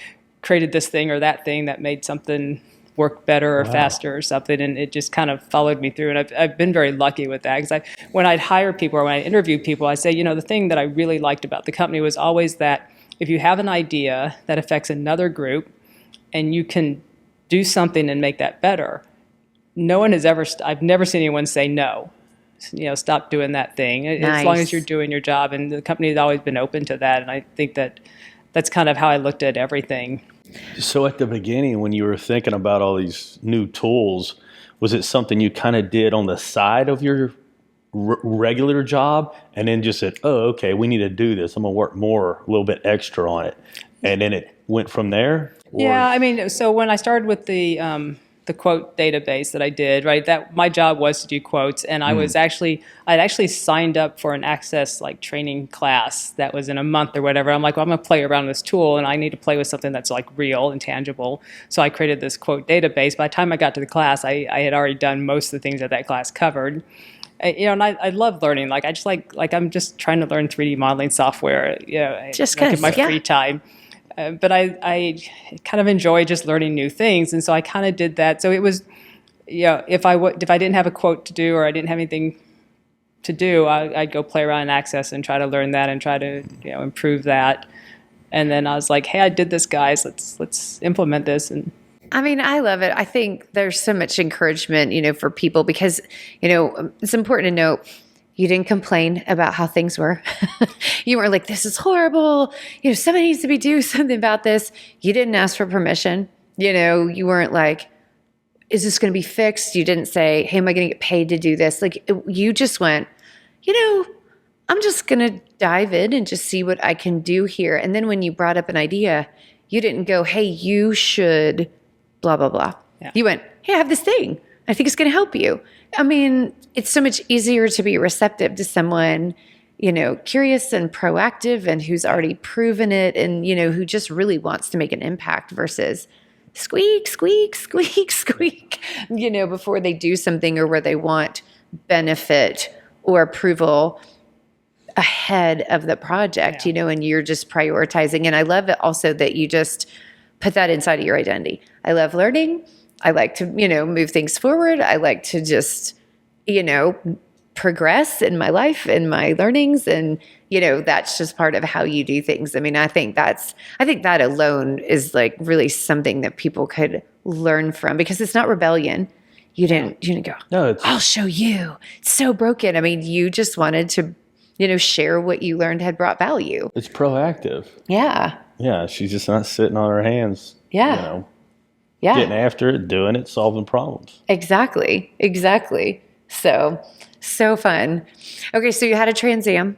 Speaker 2: created this thing or that thing that made something work better or faster or something. And it just kind of followed me through. And I've been very lucky with that because when I'd hire people or when I interview people, I say, the thing that I really liked about the company was always that if you have an idea that affects another group and you can do something and make that better, no one has ever, I've never seen anyone say no, stop doing that thing. Nice. As long as you're doing your job. And the company has always been open to that. And I think that's kind of how I looked at everything.
Speaker 3: So at the beginning, when you were thinking about all these new tools, was it something you kind of did on the side of your regular job and then just said, oh, okay, we need to do this. I'm going to work a little bit extra on it. And then it went from there? Or?
Speaker 2: Yeah, so when I started with the quote database that I did, right, that my job was to do quotes, and I'd actually signed up for an Access like training class that was in a month or whatever. I'm like, well, I'm going to play around with this tool, and I need to play with something that's like real and tangible. So I created this quote database. By the time I got to the class, I had already done most of the things that class covered. And I love learning. Like I just like I'm just trying to learn 3D modeling software.
Speaker 1: Just
Speaker 2: in my free time. But I kind of enjoy just learning new things, and so I kind of did that. So it was, if I didn't have a quote to do or I didn't have anything to do, I'd go play around in Access and try to learn that and try to improve that. And then I was like, hey, I did this, guys. Let's implement this. And
Speaker 1: I mean, I love it. I think there's so much encouragement, for people because, it's important to note. You didn't complain about how things were. You weren't like, this is horrible. Somebody needs to do something about this. You didn't ask for permission. You weren't like, is this going to be fixed? You didn't say, hey, am I going to get paid to do this? Like you just went, I'm just going to dive in and just see what I can do here. And then when you brought up an idea, you didn't go, hey, you should blah, blah, blah. Yeah. You went, hey, I have this thing. I think it's going to help you. I mean, it's so much easier to be receptive to someone, curious and proactive and who's already proven it and, who just really wants to make an impact versus squeak, squeak, squeak, squeak, before they do something or where they want benefit or approval ahead of the project, and you're just prioritizing. And I love it also that you just put that inside of your identity. I love learning. I like to, move things forward. I like to just, progress in my life and my learnings. And, that's just part of how you do things. I mean, I think that alone is like really something that people could learn from because it's not rebellion. You didn't go, no, I'll show you. It's so broken. I mean, you just wanted to, share what you learned had brought value.
Speaker 3: It's proactive.
Speaker 1: Yeah.
Speaker 3: Yeah. She's just not sitting on her hands.
Speaker 1: Yeah. Yeah.
Speaker 3: Getting after it, doing it, solving problems.
Speaker 1: Exactly. So fun. Okay, so you had a Trans Am.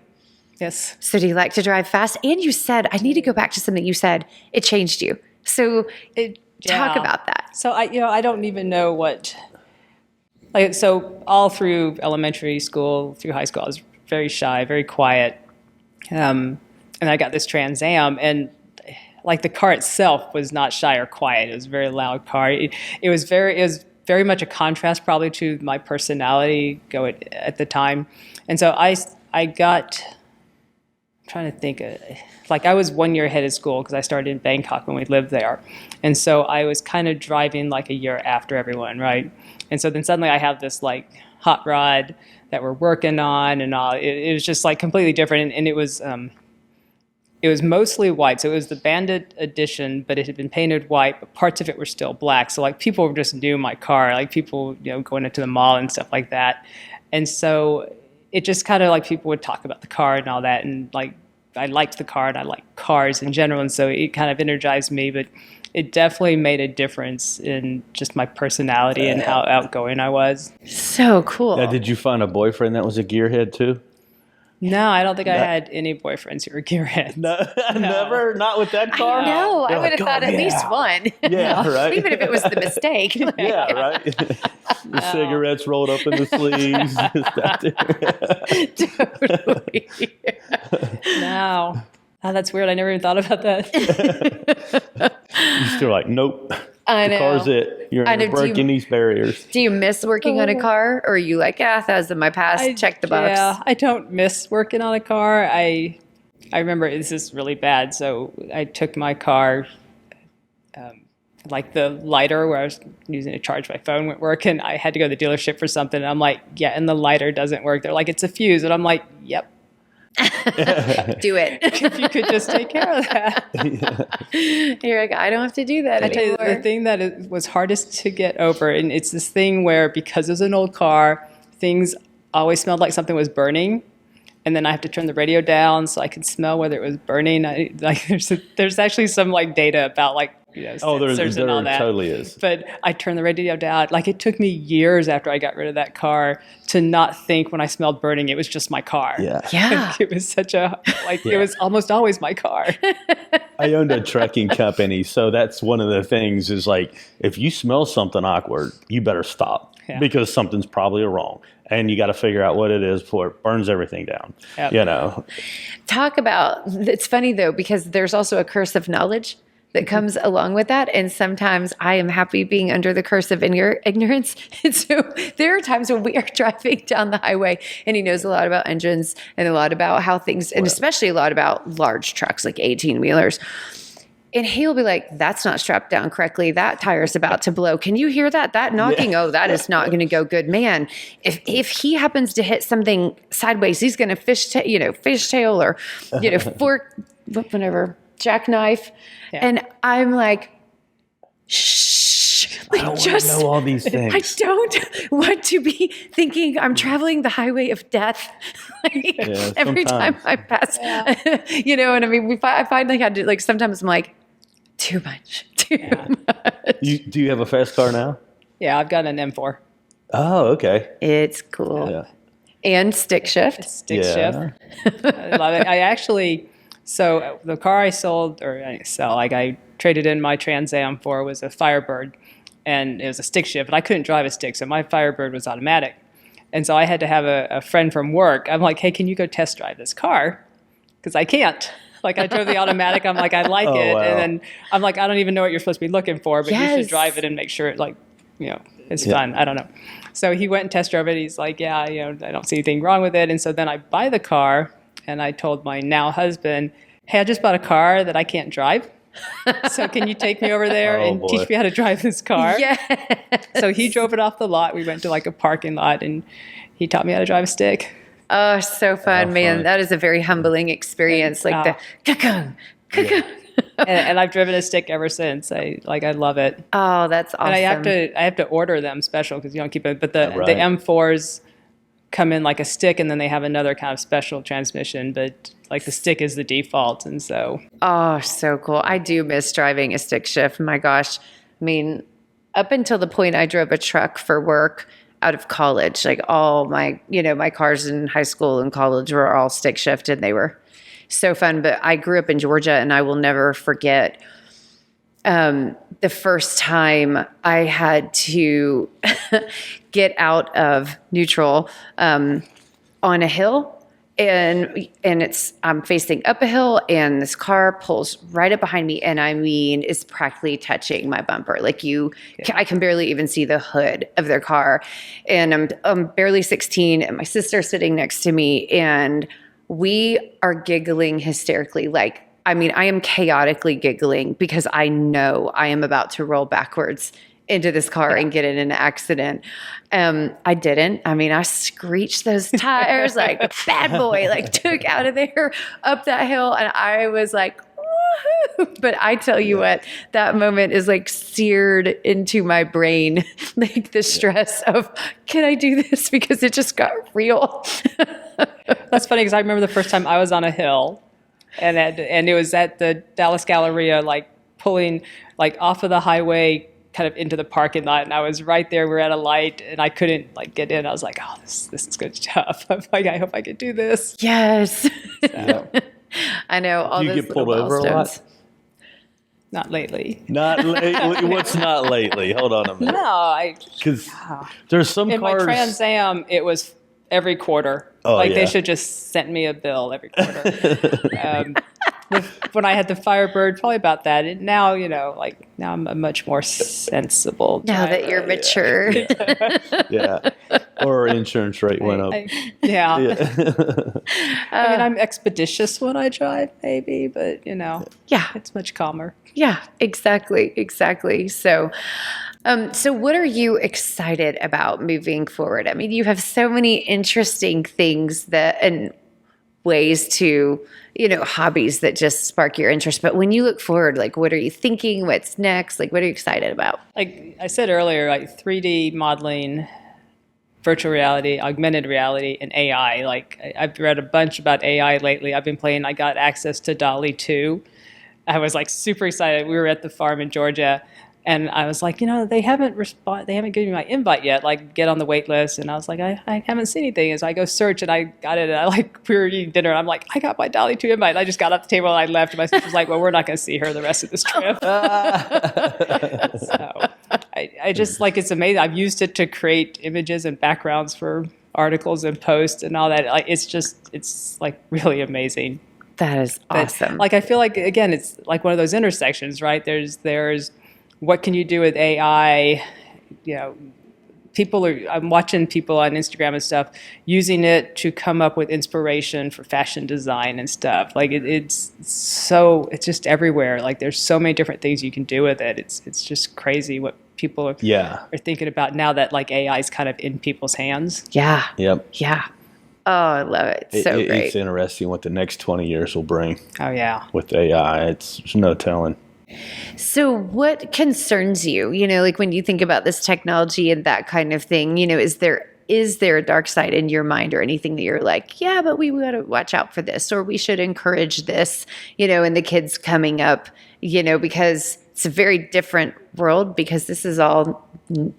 Speaker 2: Yes.
Speaker 1: So do you like to drive fast? And you said, I need to go back to something you said, it changed you. So talk about that.
Speaker 2: So I don't even know what, so all through elementary school, through high school, I was very shy, very quiet. And I got this Trans Am, and like the car itself was not shy or quiet. It was a very loud car. It was very much a contrast probably to my personality at the time. And so I got, I'm trying to think, like I was 1 year ahead of school because I started in Bangkok when we lived there. And so I was kind of driving like a year after everyone, right? And so then suddenly I have this like hot rod that we're working on and all. It was just like completely different. And it was mostly white. So it was the Bandit edition, but it had been painted white, but parts of it were still black. So like people just knew my car, like people, going into the mall and stuff like that. And so it just kind of like people would talk about the car and all that. And like, I liked the car and I like cars in general. And so it kind of energized me, but it definitely made a difference in just my personality and how outgoing I was.
Speaker 1: So cool.
Speaker 3: Now, did you find a boyfriend that was a gearhead too?
Speaker 2: No, I don't think I had any boyfriends who were gearheads.
Speaker 3: No, never? Not with that car?
Speaker 1: No, I would have thought at
Speaker 3: yeah.
Speaker 1: least one.
Speaker 3: Yeah, right.
Speaker 1: Even if it was the mistake.
Speaker 3: Yeah, right. The cigarettes rolled up in the sleeves.
Speaker 1: Totally.
Speaker 2: No. Oh, that's weird. I never even thought about that.
Speaker 3: You're still like, nope.
Speaker 1: I know.
Speaker 3: The car's it. You're breaking these barriers.
Speaker 1: Do you miss working on a car? Or are you like, that was in my past, check the box?
Speaker 2: Yeah, I don't miss working on a car. I remember this is really bad. So I took my car, like the lighter where I was using to charge my phone wouldn't work, and I had to go to the dealership for something. And I'm like, yeah, and the lighter doesn't work. They're like, it's a fuse. And I'm like, yep.
Speaker 1: Do it.
Speaker 2: If you could just take care of that.
Speaker 1: You're like, I don't have to do that anymore.
Speaker 2: Tell you, the thing that was hardest to get over, and it's this thing where because it was an old car, things always smelled like something was burning. And then I have to turn the radio down so I could smell whether it was burning. There's actually some like data about like sensors and all that.
Speaker 3: Totally is.
Speaker 2: But I turned the radio down. Like it took me years after I got rid of that car to not think when I smelled burning it was just my car.
Speaker 3: Yeah.
Speaker 1: Yeah.
Speaker 2: It was such a it was almost always my car.
Speaker 3: I owned a trucking company, so that's one of the things is like if you smell something awkward, you better stop because something's probably wrong. And you got to figure out what it is before it burns everything down. Yep.
Speaker 1: Talk about, it's funny though, because there's also a curse of knowledge that comes along with that. And sometimes I am happy being under the curse of ignorance. And so there are times when we are driving down the highway and he knows a lot about engines and a lot about how things, and especially a lot about large trucks, like 18-wheelers. And he'll be like, that's not strapped down correctly. That tire's about to blow. Can you hear that? That knocking? Yeah. Oh, that is not going to go good. Man, if he happens to hit something sideways, he's going to fishtail or, fork, whatever, jackknife. Yeah. And I'm like, shh.
Speaker 3: I don't want to know all these things.
Speaker 1: I don't want to be thinking I'm traveling the highway of death. Every time I pass, and I mean, I finally had to, like, sometimes I'm like, too much.
Speaker 3: Do you have a fast car now?
Speaker 2: Yeah, I've got an M4.
Speaker 3: Oh, okay.
Speaker 1: It's cool. Yeah. And stick shift.
Speaker 2: Stick shift. I love it. I actually, so the car I sold, or I traded in my Trans Am for was a Firebird, and it was a stick shift, but I couldn't drive a stick, so my Firebird was automatic. And so I had to have a friend from work. I'm like, hey, can you go test drive this car? Because I can't. Like, I drove the automatic. I'm like, I like it. Wow. And then I'm like, I don't even know what you're supposed to be looking for, but you should drive it and make sure it, it's fun. I don't know. So he went and test drove it. He's like, I don't see anything wrong with it. And so then I buy the car, and I told my now husband, hey, I just bought a car that I can't drive. So can you take me over there and teach me how to drive this car?
Speaker 1: Yeah.
Speaker 2: So he drove it off the lot. We went to like a parking lot, and he taught me how to drive a stick.
Speaker 1: Oh, so fun, man. Fun. That is a very humbling experience. Like the ka-kung.
Speaker 2: And I've driven a stick ever since. I love it.
Speaker 1: Oh, that's awesome.
Speaker 2: And I have to order them special because you don't keep it. But the M4s come in like a stick, and then they have another kind of special transmission, but like the stick is the default. And so.
Speaker 1: Oh, so cool. I do miss driving a stick shift. My gosh. I mean, up until the point I drove a truck for work out of college. Like all my, my cars in high school and college were all stick shift and they were so fun. But I grew up in Georgia and I will never forget the first time I had to get out of neutral on a hill. And I'm facing up a hill and this car pulls right up behind me. And I mean, it's practically touching my bumper. Like I can barely even see the hood of their car. And I'm barely 16 and my sister's sitting next to me and we are giggling hysterically. Like, I mean, I am chaotically giggling because I know I am about to roll backwards into this car and get in an accident. I didn't. I mean, I screeched those tires like a bad boy, like took out of there up that hill. And I was like, woohoo. But I tell you what, that moment is like seared into my brain, like the stress of, can I do this? Because it just got real.
Speaker 2: That's funny because I remember the first time I was on a hill and it was at the Dallas Galleria, like pulling like off of the highway kind of into the parking lot, and I was right there. We were at a light, and I couldn't like get in. I was like, "Oh, this is good stuff." I'm like, "I hope I can do this."
Speaker 1: Yes,
Speaker 2: So,
Speaker 1: I know. All
Speaker 3: Do you
Speaker 1: those
Speaker 3: get pulled
Speaker 1: little
Speaker 3: over a
Speaker 1: milestones.
Speaker 3: lot?
Speaker 2: not lately.
Speaker 3: Not lately. What's not lately? Hold on a minute.
Speaker 2: No,
Speaker 3: Because there's some
Speaker 2: in
Speaker 3: cars.
Speaker 2: my Trans Am, it was every quarter.
Speaker 3: Oh,
Speaker 2: like
Speaker 3: yeah.
Speaker 2: they should just send me a bill every quarter. When I had the Firebird, probably about that. And now, now I'm a much more sensible
Speaker 1: Now
Speaker 2: driver.
Speaker 1: that you're mature.
Speaker 3: Yeah. Or insurance rate went up.
Speaker 2: Yeah.
Speaker 3: Yeah.
Speaker 2: I mean, I'm expeditious when I drive, maybe, but
Speaker 1: Yeah.
Speaker 2: it's much calmer.
Speaker 1: Yeah, exactly. So, so what are you excited about moving forward? I mean, you have so many interesting things and ways to, hobbies that just spark your interest. But when you look forward, like, what are you thinking? What's next? Like, what are you excited about?
Speaker 2: Like I said earlier, like 3D modeling, virtual reality, augmented reality, and AI. Like I've read a bunch about AI lately. I got access to DALL-E 2. I was like super excited. We were at the farm in Georgia and I was like, they haven't given me my invite yet, like get on the wait list. And I was like, I haven't seen anything. And so I go search and I got it. And we were eating dinner and I'm like, I got my DALL-E 2 invite. And I just got off the table and I left. And my sister's like, well, we're not going to see her the rest of this trip. So I just like, it's amazing. I've used it to create images and backgrounds for articles and posts and all that. Like, it's like really amazing.
Speaker 1: That is awesome.
Speaker 2: Like, I feel like, again, it's like one of those intersections, right? There's what can you do with AI? I'm watching people on Instagram and stuff using it to come up with inspiration for fashion design and stuff. Like it's just everywhere. Like there's so many different things you can do with it. It's just crazy what people are thinking about now that like AI is kind of in people's hands.
Speaker 1: Yeah.
Speaker 3: Yep.
Speaker 1: Yeah. Oh, I love it. So great.
Speaker 3: It's interesting what the next 20 years will bring.
Speaker 2: Oh yeah.
Speaker 3: With AI, there's no telling.
Speaker 1: So what concerns you, like when you think about this technology and that kind of thing, is there a dark side in your mind or anything that you're like, yeah, but we got to watch out for this, or we should encourage this, in the kids coming up, because it's a very different world because this is all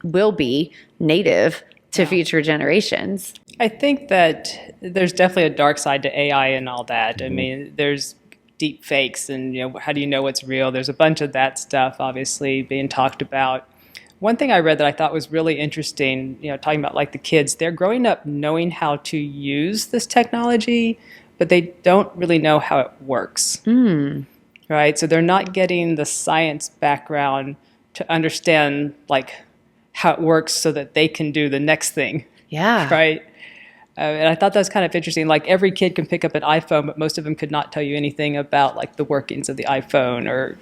Speaker 1: will be native to future generations.
Speaker 2: I think that there's definitely a dark side to AI and all that. Mm-hmm. I mean, there's deep fakes and how do you know what's real? There's a bunch of that stuff obviously being talked about. One thing I read that I thought was really interesting, talking about like the kids, they're growing up knowing how to use this technology, but they don't really know how it works. Right? So they're not getting the science background to understand like how it works so that they can do the next thing.
Speaker 1: Yeah.
Speaker 2: Right? And I thought that was kind of interesting. Like every kid can pick up an iPhone, but most of them could not tell you anything about like the workings of the iPhone or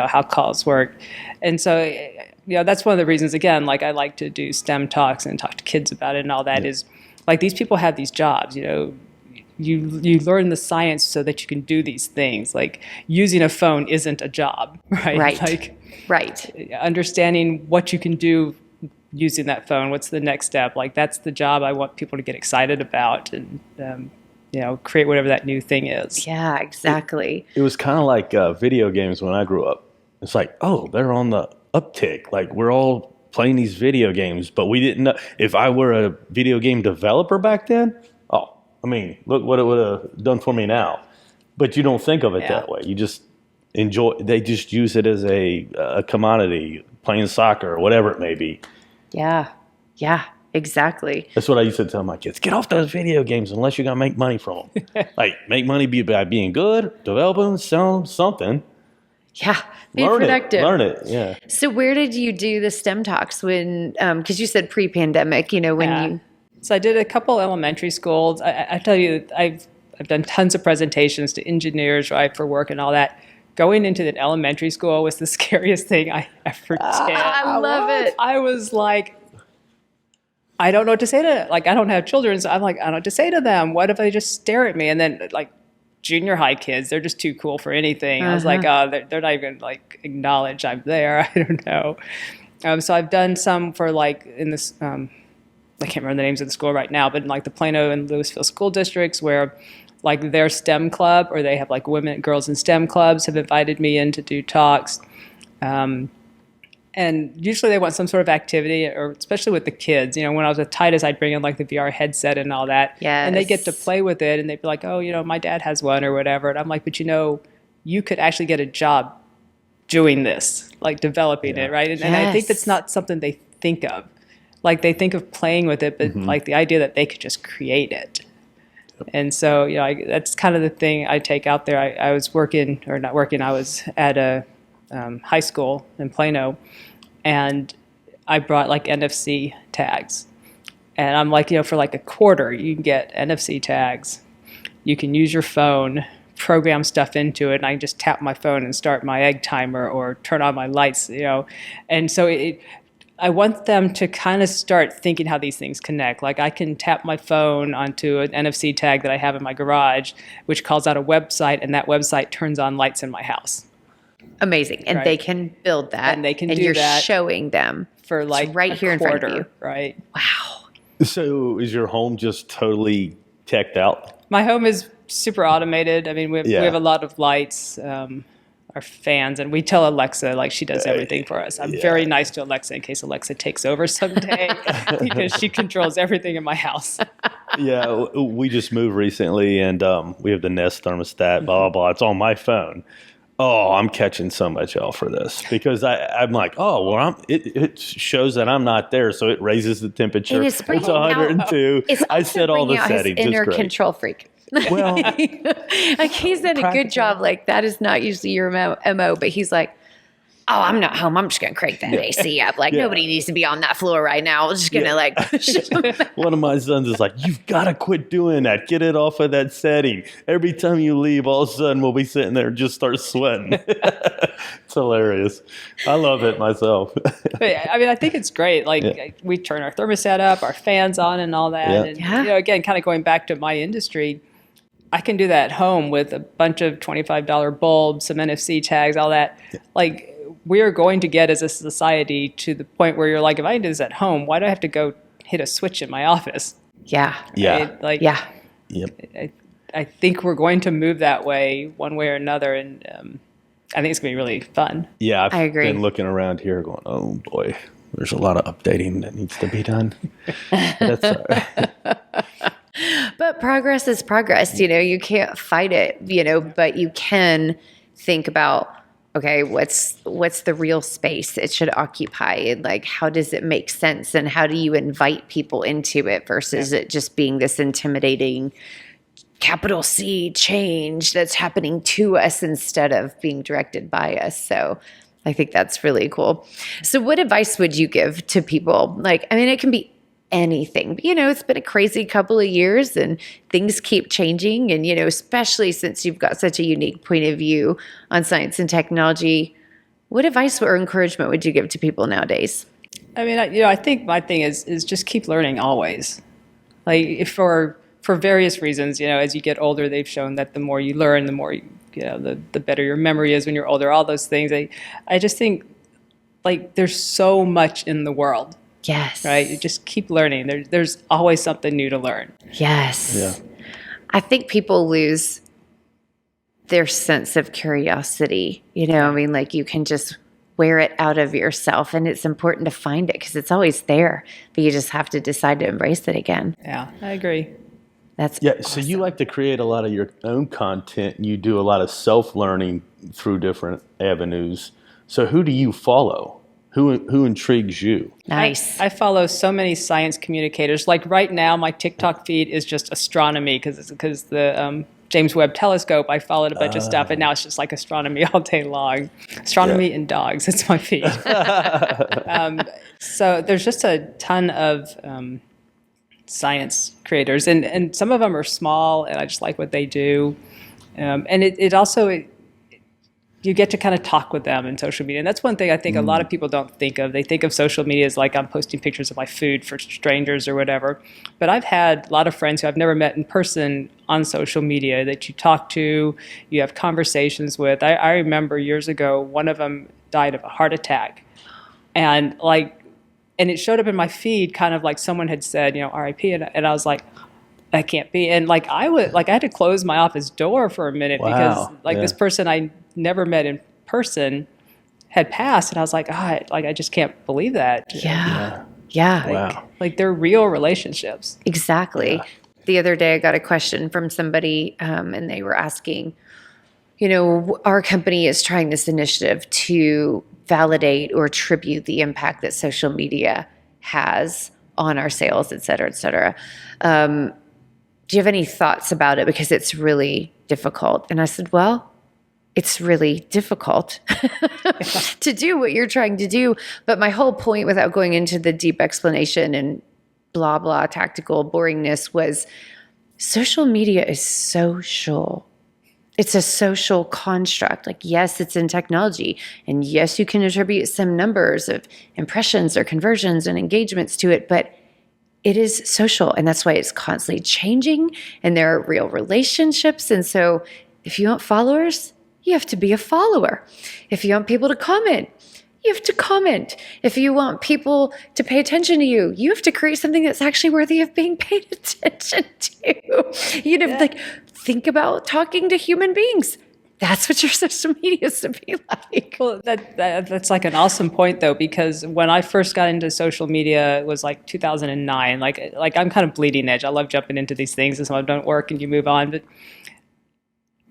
Speaker 2: how calls work. And so, that's one of the reasons, again, like I like to do STEM talks and talk to kids about it and all that is like these people have these jobs, you learn the science so that you can do these things. Like using a phone isn't a job, right?
Speaker 1: Right.
Speaker 2: Understanding what you can do using that phone, what's the next step? Like that's the job I want people to get excited about and create whatever that new thing is.
Speaker 1: Yeah, exactly.
Speaker 3: It was kind of like video games when I grew up. It's like, oh, they're on the uptick. Like we're all playing these video games, but we didn't know. If I were a video game developer back then, look what it would have done for me now. But you don't think of it that way. You just enjoy. They just use it as a commodity, playing soccer or whatever it may be.
Speaker 1: Yeah. Exactly.
Speaker 3: That's what I used to tell my kids. Get off those video games unless you're going to make money from them. Like, make money by being good, develop them, sell them, something.
Speaker 1: Yeah. Be productive.
Speaker 3: Learn it. Yeah.
Speaker 1: So where did you do the STEM talks when, because you said pre-pandemic,
Speaker 2: So I did a couple elementary schools. I tell you, I've done tons of presentations to engineers, right, for work and all that. Going into an elementary school was the scariest thing I ever did.
Speaker 1: I love it.
Speaker 2: I was like, I don't know what to say to, like, I don't have children, so I'm like, I don't know what to say to them. What if they just stare at me? And then, like, junior high kids, they're just too cool for anything. I was like, oh, they're not even, like, acknowledge I'm there. I don't know. So I've done some for, like, in this, I can't remember the names of the school right now, but in, like, the Plano and Louisville school districts where, like, their STEM club, or they have, like, girls in STEM clubs have invited me in to do talks. And usually they want some sort of activity, or especially with the kids. When I was with Titus, I'd bring in like the VR headset and all that.
Speaker 1: Yes.
Speaker 2: And they get to play with it, and they'd be like, oh, my dad has one or whatever. And I'm like, but you could actually get a job doing this, like developing it, right? And I think that's not something they think of. Like they think of playing with it, but like the idea that they could just create it. Yep. And so, that's kind of the thing I take out there. I was working, or not working, I was at a high school in Plano, and I brought like NFC tags, and I'm like, for like $0.25 you can get NFC tags. You can use your phone, program stuff into it, and I can just tap my phone and start my egg timer or turn on my lights, and so I want them to kind of start thinking how these things connect. Like I can tap my phone onto an NFC tag that I have in my garage, which calls out a website, and that website turns on lights in my house.
Speaker 1: Amazing. And they can build that.
Speaker 2: And they can
Speaker 1: do
Speaker 2: that.
Speaker 1: And you're showing them.
Speaker 2: For like
Speaker 1: right here in front of you.
Speaker 2: Right.
Speaker 1: Wow.
Speaker 3: So is your home just totally teched out?
Speaker 2: My home is super automated. I mean, we have a lot of lights, our fans, and we tell Alexa, like, she does everything for us. I'm very nice to Alexa in case Alexa takes over someday because she controls everything in my house.
Speaker 3: Yeah, we just moved recently, and we have the Nest thermostat, blah, blah, blah. It's on my phone. Oh, I'm catching so much hell for this because I'm like, it shows that I'm not there, so it raises the temperature. It's 102. I set all the settings.
Speaker 1: Inner control freak.
Speaker 3: Well,
Speaker 1: like he's done a good job. Like that is not usually your MO, but he's like, oh, I'm not home. I'm just going to crank that AC up. Like nobody needs to be on that floor right now. I'm just going to like push them.
Speaker 3: One of my sons is like, you've got to quit doing that. Get it off of that setting. Every time you leave, all of a sudden we'll be sitting there and just start sweating. It's hilarious. I love it myself.
Speaker 2: I mean, I think it's great. Like we turn our thermostat up, our fans on and all that.
Speaker 3: Yeah.
Speaker 2: And, again, kind of going back to my industry, I can do that at home with a bunch of $25 bulbs, some NFC tags, all that. Like, we are going to get as a society to the point where you're like, if I can do this at home, why do I have to go hit a switch in my office?
Speaker 1: Yeah.
Speaker 3: Yeah.
Speaker 2: Right?
Speaker 3: Yep.
Speaker 2: I think we're going to move that way one way or another. And I think it's going to be really fun.
Speaker 3: Yeah.
Speaker 1: I agree.
Speaker 3: Been looking around here going, oh boy, there's a lot of updating that needs to be done. That's all right.
Speaker 1: But progress is progress. You can't fight it, but you can think about, okay, what's the real space it should occupy? Like, how does it make sense? And how do you invite people into it versus it just being this intimidating capital C change that's happening to us instead of being directed by us? So I think that's really cool. So what advice would you give to people? Like, I mean, it can be anything, but, it's been a crazy couple of years and things keep changing. And, especially since you've got such a unique point of view on science and technology, what advice or encouragement would you give to people nowadays?
Speaker 2: I mean, I think my thing is just keep learning always. Like for various reasons, as you get older, they've shown that the more you learn, the more the better your memory is when you're older, all those things. I just think like there's so much in the world.
Speaker 1: Yes.
Speaker 2: Right? You just keep learning. There's always something new to learn.
Speaker 1: Yes.
Speaker 3: Yeah.
Speaker 1: I think people lose their sense of curiosity. I mean, like you can just wear it out of yourself. And it's important to find it because it's always there, but you just have to decide to embrace it again.
Speaker 2: Yeah, I agree.
Speaker 1: That's
Speaker 3: Yeah.
Speaker 1: awesome.
Speaker 3: So you like to create a lot of your own content. You do a lot of self-learning through different avenues. So who do you follow? Who intrigues you?
Speaker 1: Nice.
Speaker 2: I follow so many science communicators. Like right now, my TikTok feed is just astronomy because the James Webb Telescope. I followed a bunch of stuff, and now it's just like astronomy all day long. Astronomy and dogs. That's my feed. So there's just a ton of science creators, and some of them are small, and I just like what they do. And it also you get to kind of talk with them in social media. And that's one thing I think a lot of people don't think of. They think of social media as like I'm posting pictures of my food for strangers or whatever. But I've had a lot of friends who I've never met in person on social media that you talk to, you have conversations with. I remember years ago, one of them died of a heart attack. And it showed up in my feed kind of like someone had said, RIP. And I was like, that can't be. And I had to close my office door for a minute because this person I never met in person had passed, and I was like, I just can't believe that.
Speaker 1: Yeah.
Speaker 3: Wow.
Speaker 2: Like they're real relationships.
Speaker 1: Exactly. Yeah. The other day I got a question from somebody, and they were asking, our company is trying this initiative to validate or attribute the impact that social media has on our sales, et cetera, et cetera. Do you have any thoughts about it? Because it's really difficult. And I said, well, it's really difficult to do what you're trying to do. But my whole point, without going into the deep explanation and blah, blah, tactical boringness, was social media is social. It's a social construct. Like, yes, it's in technology. And yes, you can attribute some numbers of impressions or conversions and engagements to it, but it is social. And that's why it's constantly changing. And there are real relationships. And so if you want followers, you have to be a follower. If you want people to comment, you have to comment. If you want people to pay attention to you, you have to create something that's actually worthy of being paid attention to. Think about talking to human beings. That's what your social media is to be like.
Speaker 2: Well, that's like an awesome point, though, because when I first got into social media, it was like 2009. Like I'm kind of bleeding edge. I love jumping into these things, and some of them don't work, and you move on. But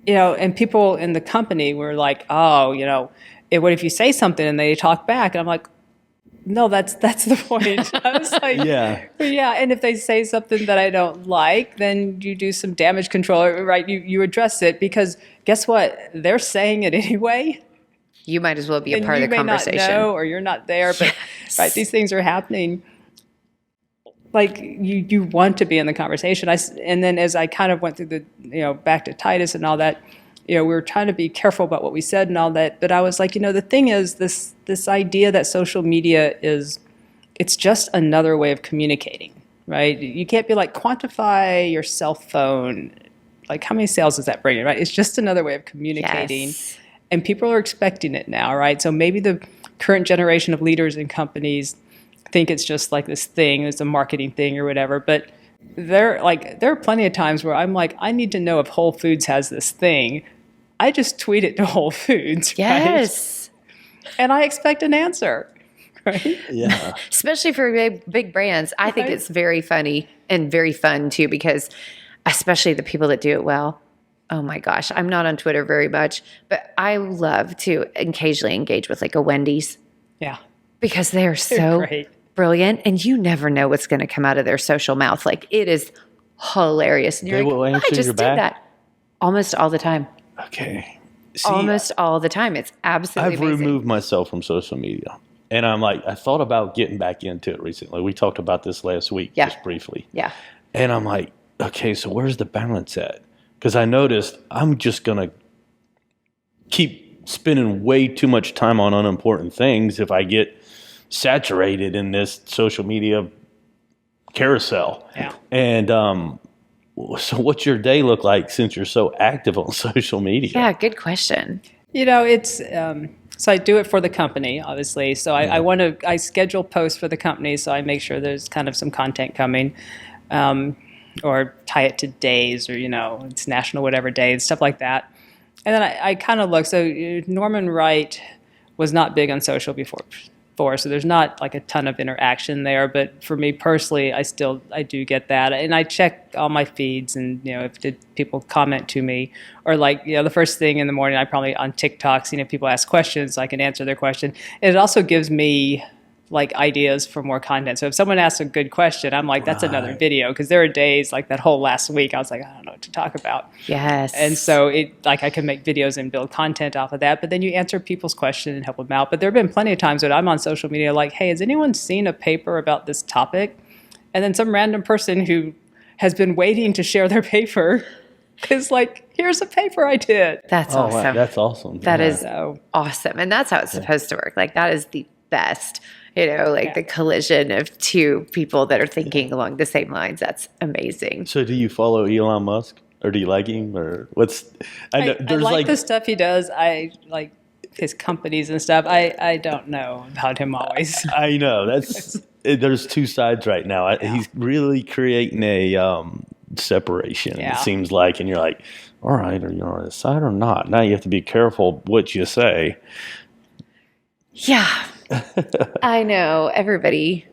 Speaker 2: and people in the company were like, what if you say something and they talk back? And I'm like, no, that's the point. I was like, yeah. And if they say something that I don't like, then you do some damage control, right? You address it, because guess what? They're saying it anyway. You might as well be a part of the conversation. You may not know, or you're not there, but right, these things are happening. Like you want to be in the conversation. And then as I kind of went through the, back to Titus and all that, we were trying to be careful about what we said and all that. But I was like, the thing is this idea that social media it's just another way of communicating, right? You can't be like, quantify your cell phone. Like, how many sales does that bring in, right? It's just another way of communicating. Yes. And people are expecting it now, right? So maybe the current generation of leaders in companies think it's just like this thing, it's a marketing thing or whatever. But there are plenty of times where I'm like, I need to know if Whole Foods has this thing. I just tweet it to Whole Foods. Yes. Right? And I expect an answer. Right? Yeah. Especially for big brands. I think it's very funny and very fun too, because especially the people that do it well. Oh my gosh. I'm not on Twitter very much, but I love to occasionally engage with like a Wendy's. Yeah. Because they're so great. Brilliant, and you never know what's going to come out of their social mouth. Like, it is hilarious. And you're like, I just did that almost all the time. Okay. See, almost all the time. It's absolutely amazing. I've removed myself from social media, and I'm like, I thought about getting back into it recently. We talked about this last week, just briefly. Yeah. And I'm like, okay, so where's the balance at? Because I noticed I'm just going to keep spending way too much time on unimportant things if I get saturated in this social media carousel. Yeah. And so what's your day look like since you're so active on social media? Yeah, good question. It's so I do it for the company, obviously. So I schedule posts for the company, so I make sure there's kind of some content coming, or tie it to days, or it's national whatever day and stuff like that. And then I kind of look. So Norman Wright was not big on social before, so there's not like a ton of interaction there. But for me personally, I do get that, and I check all my feeds, and if did people comment to me, or like the first thing in the morning, I probably on Tik-Toks, people ask questions, so I can answer their question. And it also gives me like ideas for more content. So if someone asks a good question, I'm like, that's another video, because there are days like that whole last week I was like, I don't know what to talk about.
Speaker 1: Yes.
Speaker 2: And so I can make videos and build content off of that, but then you answer people's questions and help them out. But there have been plenty of times when I'm on social media like, hey, has anyone seen a paper about this topic? And then some random person who has been waiting to share their paper is like, here's a paper I did.
Speaker 1: That's awesome.
Speaker 3: Wow, that's awesome.
Speaker 1: That is awesome. And that's how it's supposed to work. Like that is the best. The collision of two people that are thinking along the same lines. That's amazing.
Speaker 3: So do you follow Elon Musk, or do you like him, or what's?
Speaker 2: I like the stuff he does. I like his companies and stuff. I don't know about him always.
Speaker 3: I know there's two sides right now. He's really creating a separation. It seems like, and you're like, all right, are you on this side or not? Now you have to be careful what you say.
Speaker 1: Yeah. I know. Everybody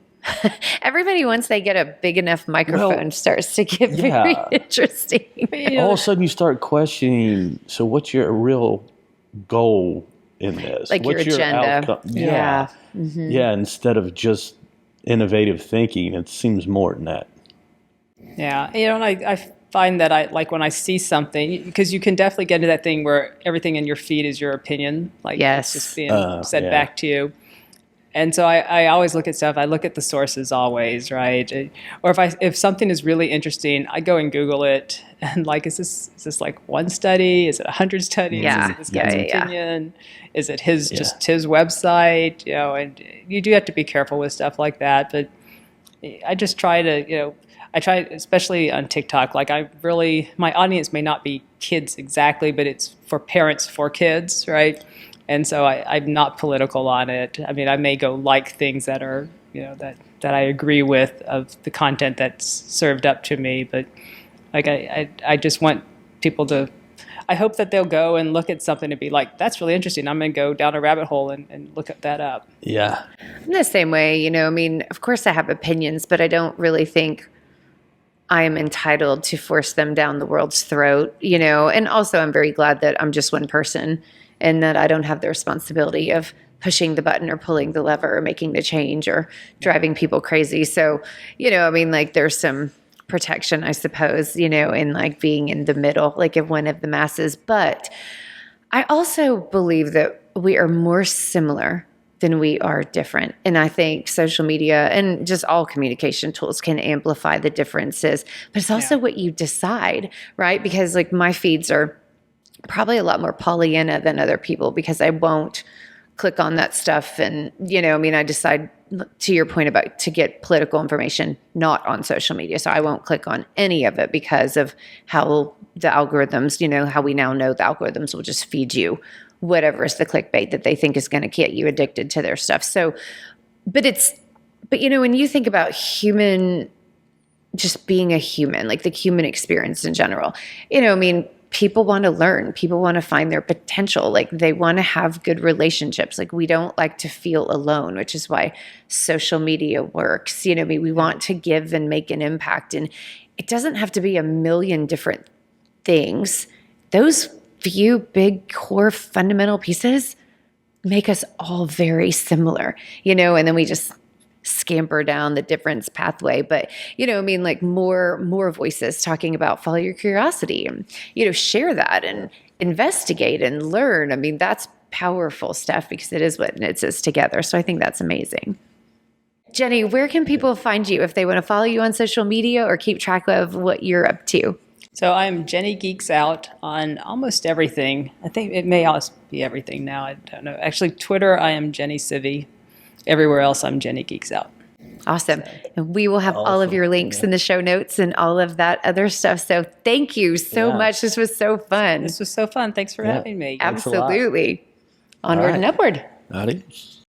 Speaker 1: once they get a big enough microphone starts to get very interesting.
Speaker 3: All of a sudden you start questioning, so what's your real goal in this?
Speaker 1: Like
Speaker 3: what's
Speaker 1: your agenda.
Speaker 3: Outcome? Yeah. Mm-hmm. Yeah, instead of just innovative thinking, it seems more than that.
Speaker 2: Yeah. And I find that I like when I see something, because you can definitely get into that thing where everything in your feed is your opinion. Like it's just being said back to you. And so I always look at stuff. I look at the sources always, right? Or if something is really interesting, I go and Google it. And like, is this like one study? Is it 100 studies?
Speaker 1: Yeah.
Speaker 2: Is it this guy's opinion? Is it just his website? And you do have to be careful with stuff like that. But I just try to, especially on TikTok, like my audience may not be kids exactly, but it's for parents for kids, right? And so I'm not political on it. I mean, I may go like things that are, that I agree with of the content that's served up to me. But like, I just want people to, I hope that they'll go and look at something and be like, that's really interesting. I'm going to go down a rabbit hole and look that up.
Speaker 3: Yeah.
Speaker 1: I'm the same way, I mean, of course I have opinions, but I don't really think I am entitled to force them down the world's throat, and also I'm very glad that I'm just one person and that I don't have the responsibility of pushing the button or pulling the lever or making the change or driving people crazy. So, I mean, like there's some protection, I suppose, in like being in the middle, like of one of the masses. But I also believe that we are more similar than we are different. And I think social media and just all communication tools can amplify the differences, but it's also what you decide, right? Because like my feeds are probably a lot more Pollyanna than other people because I won't click on that stuff. And, I decide, to your point about to get political information, not on social media. So I won't click on any of it because of how the algorithms, how we now know the algorithms will just feed you whatever is the clickbait that they think is going to get you addicted to their stuff. So, but when you think about just being a human, like the human experience in general, people want to learn, people want to find their potential. Like they want to have good relationships. Like we don't like to feel alone, which is why social media works. We want to give and make an impact, and it doesn't have to be a million different things. Those few big core fundamental pieces make us all very similar, and then we just scamper down the difference pathway. But, like more voices talking about follow your curiosity and, share that and investigate and learn. I mean, that's powerful stuff because it is what knits us together. So I think that's amazing. Jenny, where can people find you if they want to follow you on social media or keep track of what you're up to?
Speaker 2: So I'm Jenny Geeks Out on almost everything. I think it may also be everything now. I don't know. Actually, Twitter, I am Jenny Sivie. Everywhere else, I'm Jenny Geeks Out.
Speaker 1: Awesome. And we will have all of your links in the show notes and all of that other stuff. So thank you so much. This was so fun.
Speaker 2: This was so fun. Thanks for having me.
Speaker 1: Absolutely. Onward and upward.
Speaker 3: Adios.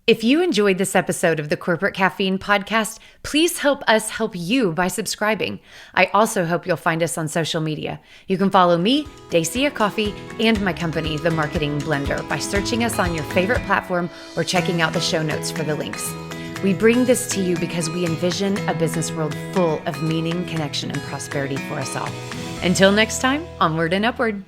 Speaker 1: If you enjoyed this episode of the Corporate Caffeine podcast, please help us help you by subscribing. I also hope you'll find us on social media. You can follow me, Dacia Coffee, and my company, The Marketing Blender, by searching us on your favorite platform or checking out the show notes for the links. We bring this to you because we envision a business world full of meaning, connection, and prosperity for us all. Until next time, onward and upward.